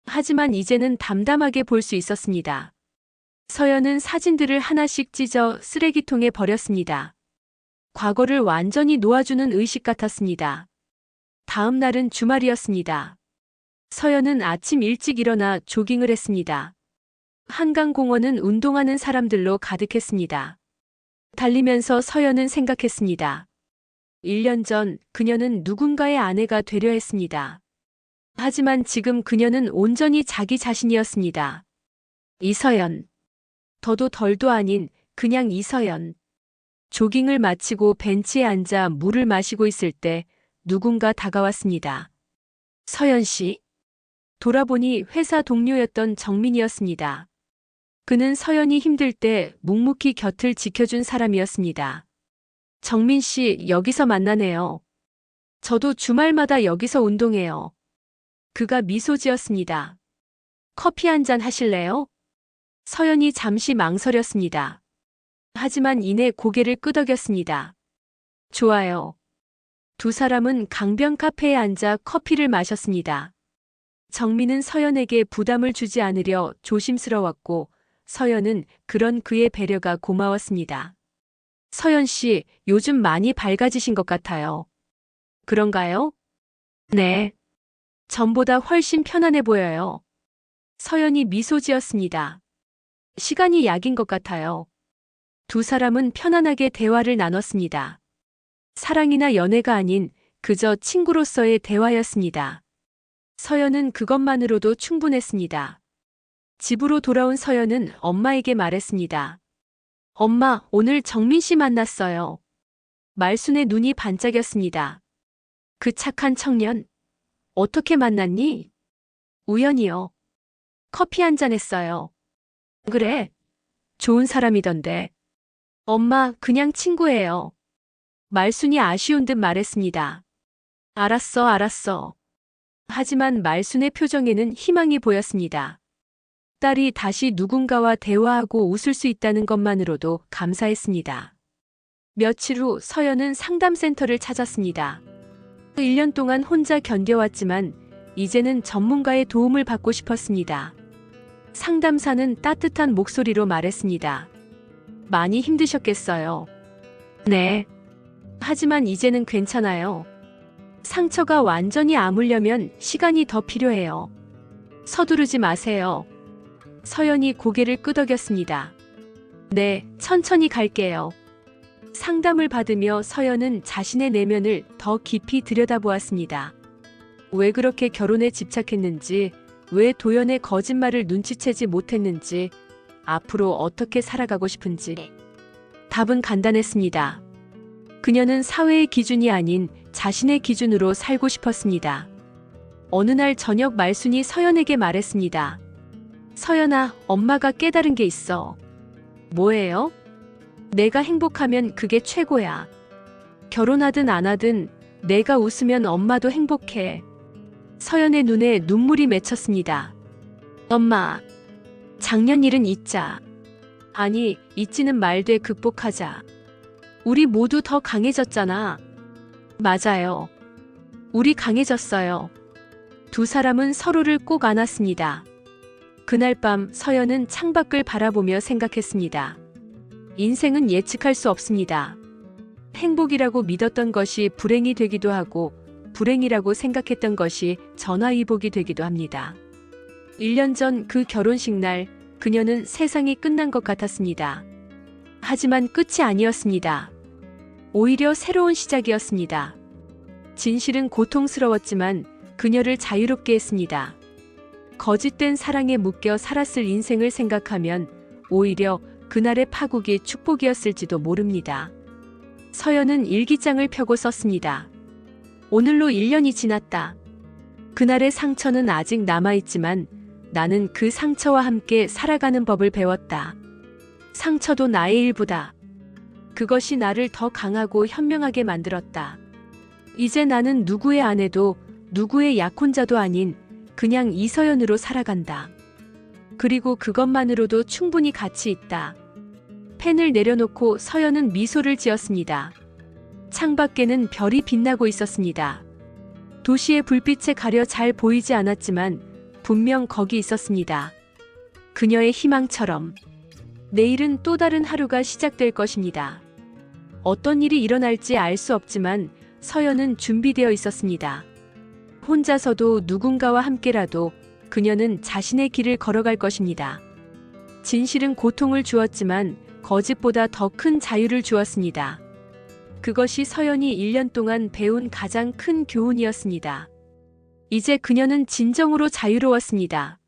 하지만 이제는 담담하게 볼 수 있었습니다. 서연은 사진들을 하나씩 찢어 쓰레기통에 버렸습니다. 과거를 완전히 놓아주는 의식 같았습니다. 다음 날은 주말이었습니다. 서연은 아침 일찍 일어나 조깅을 했습니다. 한강공원은 운동하는 사람들로 가득했습니다. 달리면서 서연은 생각했습니다. 1년 전 그녀는 누군가의 아내가 되려 했습니다. 하지만 지금 그녀는 온전히 자기 자신이었습니다. 이서연. 더도 덜도 아닌 그냥 이서연. 조깅을 마치고 벤치에 앉아 물을 마시고 있을 때 누군가 다가왔습니다. 서연 씨. 돌아보니 회사 동료였던 정민이었습니다. 그는 서연이 힘들 때 묵묵히 곁을 지켜준 사람이었습니다. 정민 씨, 여기서 만나네요. 저도 주말마다 여기서 운동해요. 그가 미소 지었습니다. 커피 한 잔 하실래요? 서연이 잠시 망설였습니다. 하지만 이내 고개를 끄덕였습니다. 좋아요. 두 사람은 강변 카페에 앉아 커피를 마셨습니다. 정민은 서연에게 부담을 주지 않으려 조심스러웠고 서연은 그런 그의 배려가 고마웠습니다. 서연 씨, 요즘 많이 밝아지신 것 같아요. 그런가요? 네. 전보다 훨씬 편안해 보여요. 서연이 미소 지었습니다. 시간이 약인 것 같아요. 두 사람은 편안하게 대화를 나눴습니다. 사랑이나 연애가 아닌 그저 친구로서의 대화였습니다. 서연은 그것만으로도 충분했습니다. 집으로 돌아온 서연은 엄마에게 말했습니다. 엄마, 오늘 정민 씨 만났어요. 말순의 눈이 반짝였습니다. 그 착한 청년. 어떻게 만났니? 우연이요. 커피 한 잔 했어요. 그래. 좋은 사람이던데. 엄마, 그냥 친구예요. 말순이 아쉬운 듯 말했습니다. 알았어, 알았어. 하지만 말순의 표정에는 희망이 보였습니다. 딸이 다시 누군가와 대화하고 웃을 수 있다는 것만으로도 감사했습니다. 며칠 후 서연은 상담센터를 찾았습니다. 1년 동안 혼자 견뎌왔지만 이제는 전문가의 도움을 받고 싶었습니다. 상담사는 따뜻한 목소리로 말했습니다. 많이 힘드셨겠어요. 네. 하지만 이제는 괜찮아요. 상처가 완전히 아물려면 시간이 더 필요해요. 서두르지 마세요. 서연이 고개를 끄덕였습니다. 네, 천천히 갈게요. 상담을 받으며 서연은 자신의 내면을 더 깊이 들여다보았습니다. 왜 그렇게 결혼에 집착했는지, 왜 도연의 거짓말을 눈치채지 못했는지, 앞으로 어떻게 살아가고 싶은지. 답은 간단했습니다. 그녀는 사회의 기준이 아닌 자신의 기준으로 살고 싶었습니다. 어느 날 저녁 말순이 서연에게 말했습니다. 서연아, 엄마가 깨달은 게 있어. 뭐예요? 내가 행복하면 그게 최고야. 결혼하든 안 하든 내가 웃으면 엄마도 행복해. 서연의 눈에 눈물이 맺혔습니다. 엄마, 작년 일은 잊자. 아니, 잊지는 말되 극복하자. 우리 모두 더 강해졌잖아. 맞아요. 우리 강해졌어요. 두 사람은 서로를 꼭 안았습니다. 그날 밤 서연은 창밖을 바라보며 생각했습니다. 인생은 예측할 수 없습니다. 행복이라고 믿었던 것이 불행이 되기도 하고 불행이라고 생각했던 것이 전화위복이 되기도 합니다. 1년 전 그 결혼식 날 그녀는 세상이 끝난 것 같았습니다. 하지만 끝이 아니었습니다. 오히려 새로운 시작이었습니다. 진실은 고통스러웠지만 그녀를 자유롭게 했습니다. 거짓된 사랑에 묶여 살았을 인생을 생각하면 오히려 그날의 파국이 축복이었을지도 모릅니다. 서연은 일기장을 펴고 썼습니다. 오늘로 1년이 지났다. 그날의 상처는 아직 남아있지만 나는 그 상처와 함께 살아가는 법을 배웠다. 상처도 나의 일부다. 그것이 나를 더 강하고 현명하게 만들었다. 이제 나는 누구의 아내도 누구의 약혼자도 아닌 그냥 이서연으로 살아간다. 그리고 그것만으로도 충분히 가치 있다. 펜을 내려놓고 서연은 미소를 지었습니다. 창밖에는 별이 빛나고 있었습니다. 도시의 불빛에 가려 잘 보이지 않았지만 분명 거기 있었습니다. 그녀의 희망처럼. 내일은 또 다른 하루가 시작될 것입니다. 어떤 일이 일어날지 알 수 없지만 서연은 준비되어 있었습니다. 혼자서도 누군가와 함께라도 그녀는 자신의 길을 걸어갈 것입니다. 진실은 고통을 주었지만 거짓보다 더 큰 자유를 주었습니다. 그것이 서연이 1년 동안 배운 가장 큰 교훈이었습니다. 이제 그녀는 진정으로 자유로웠습니다.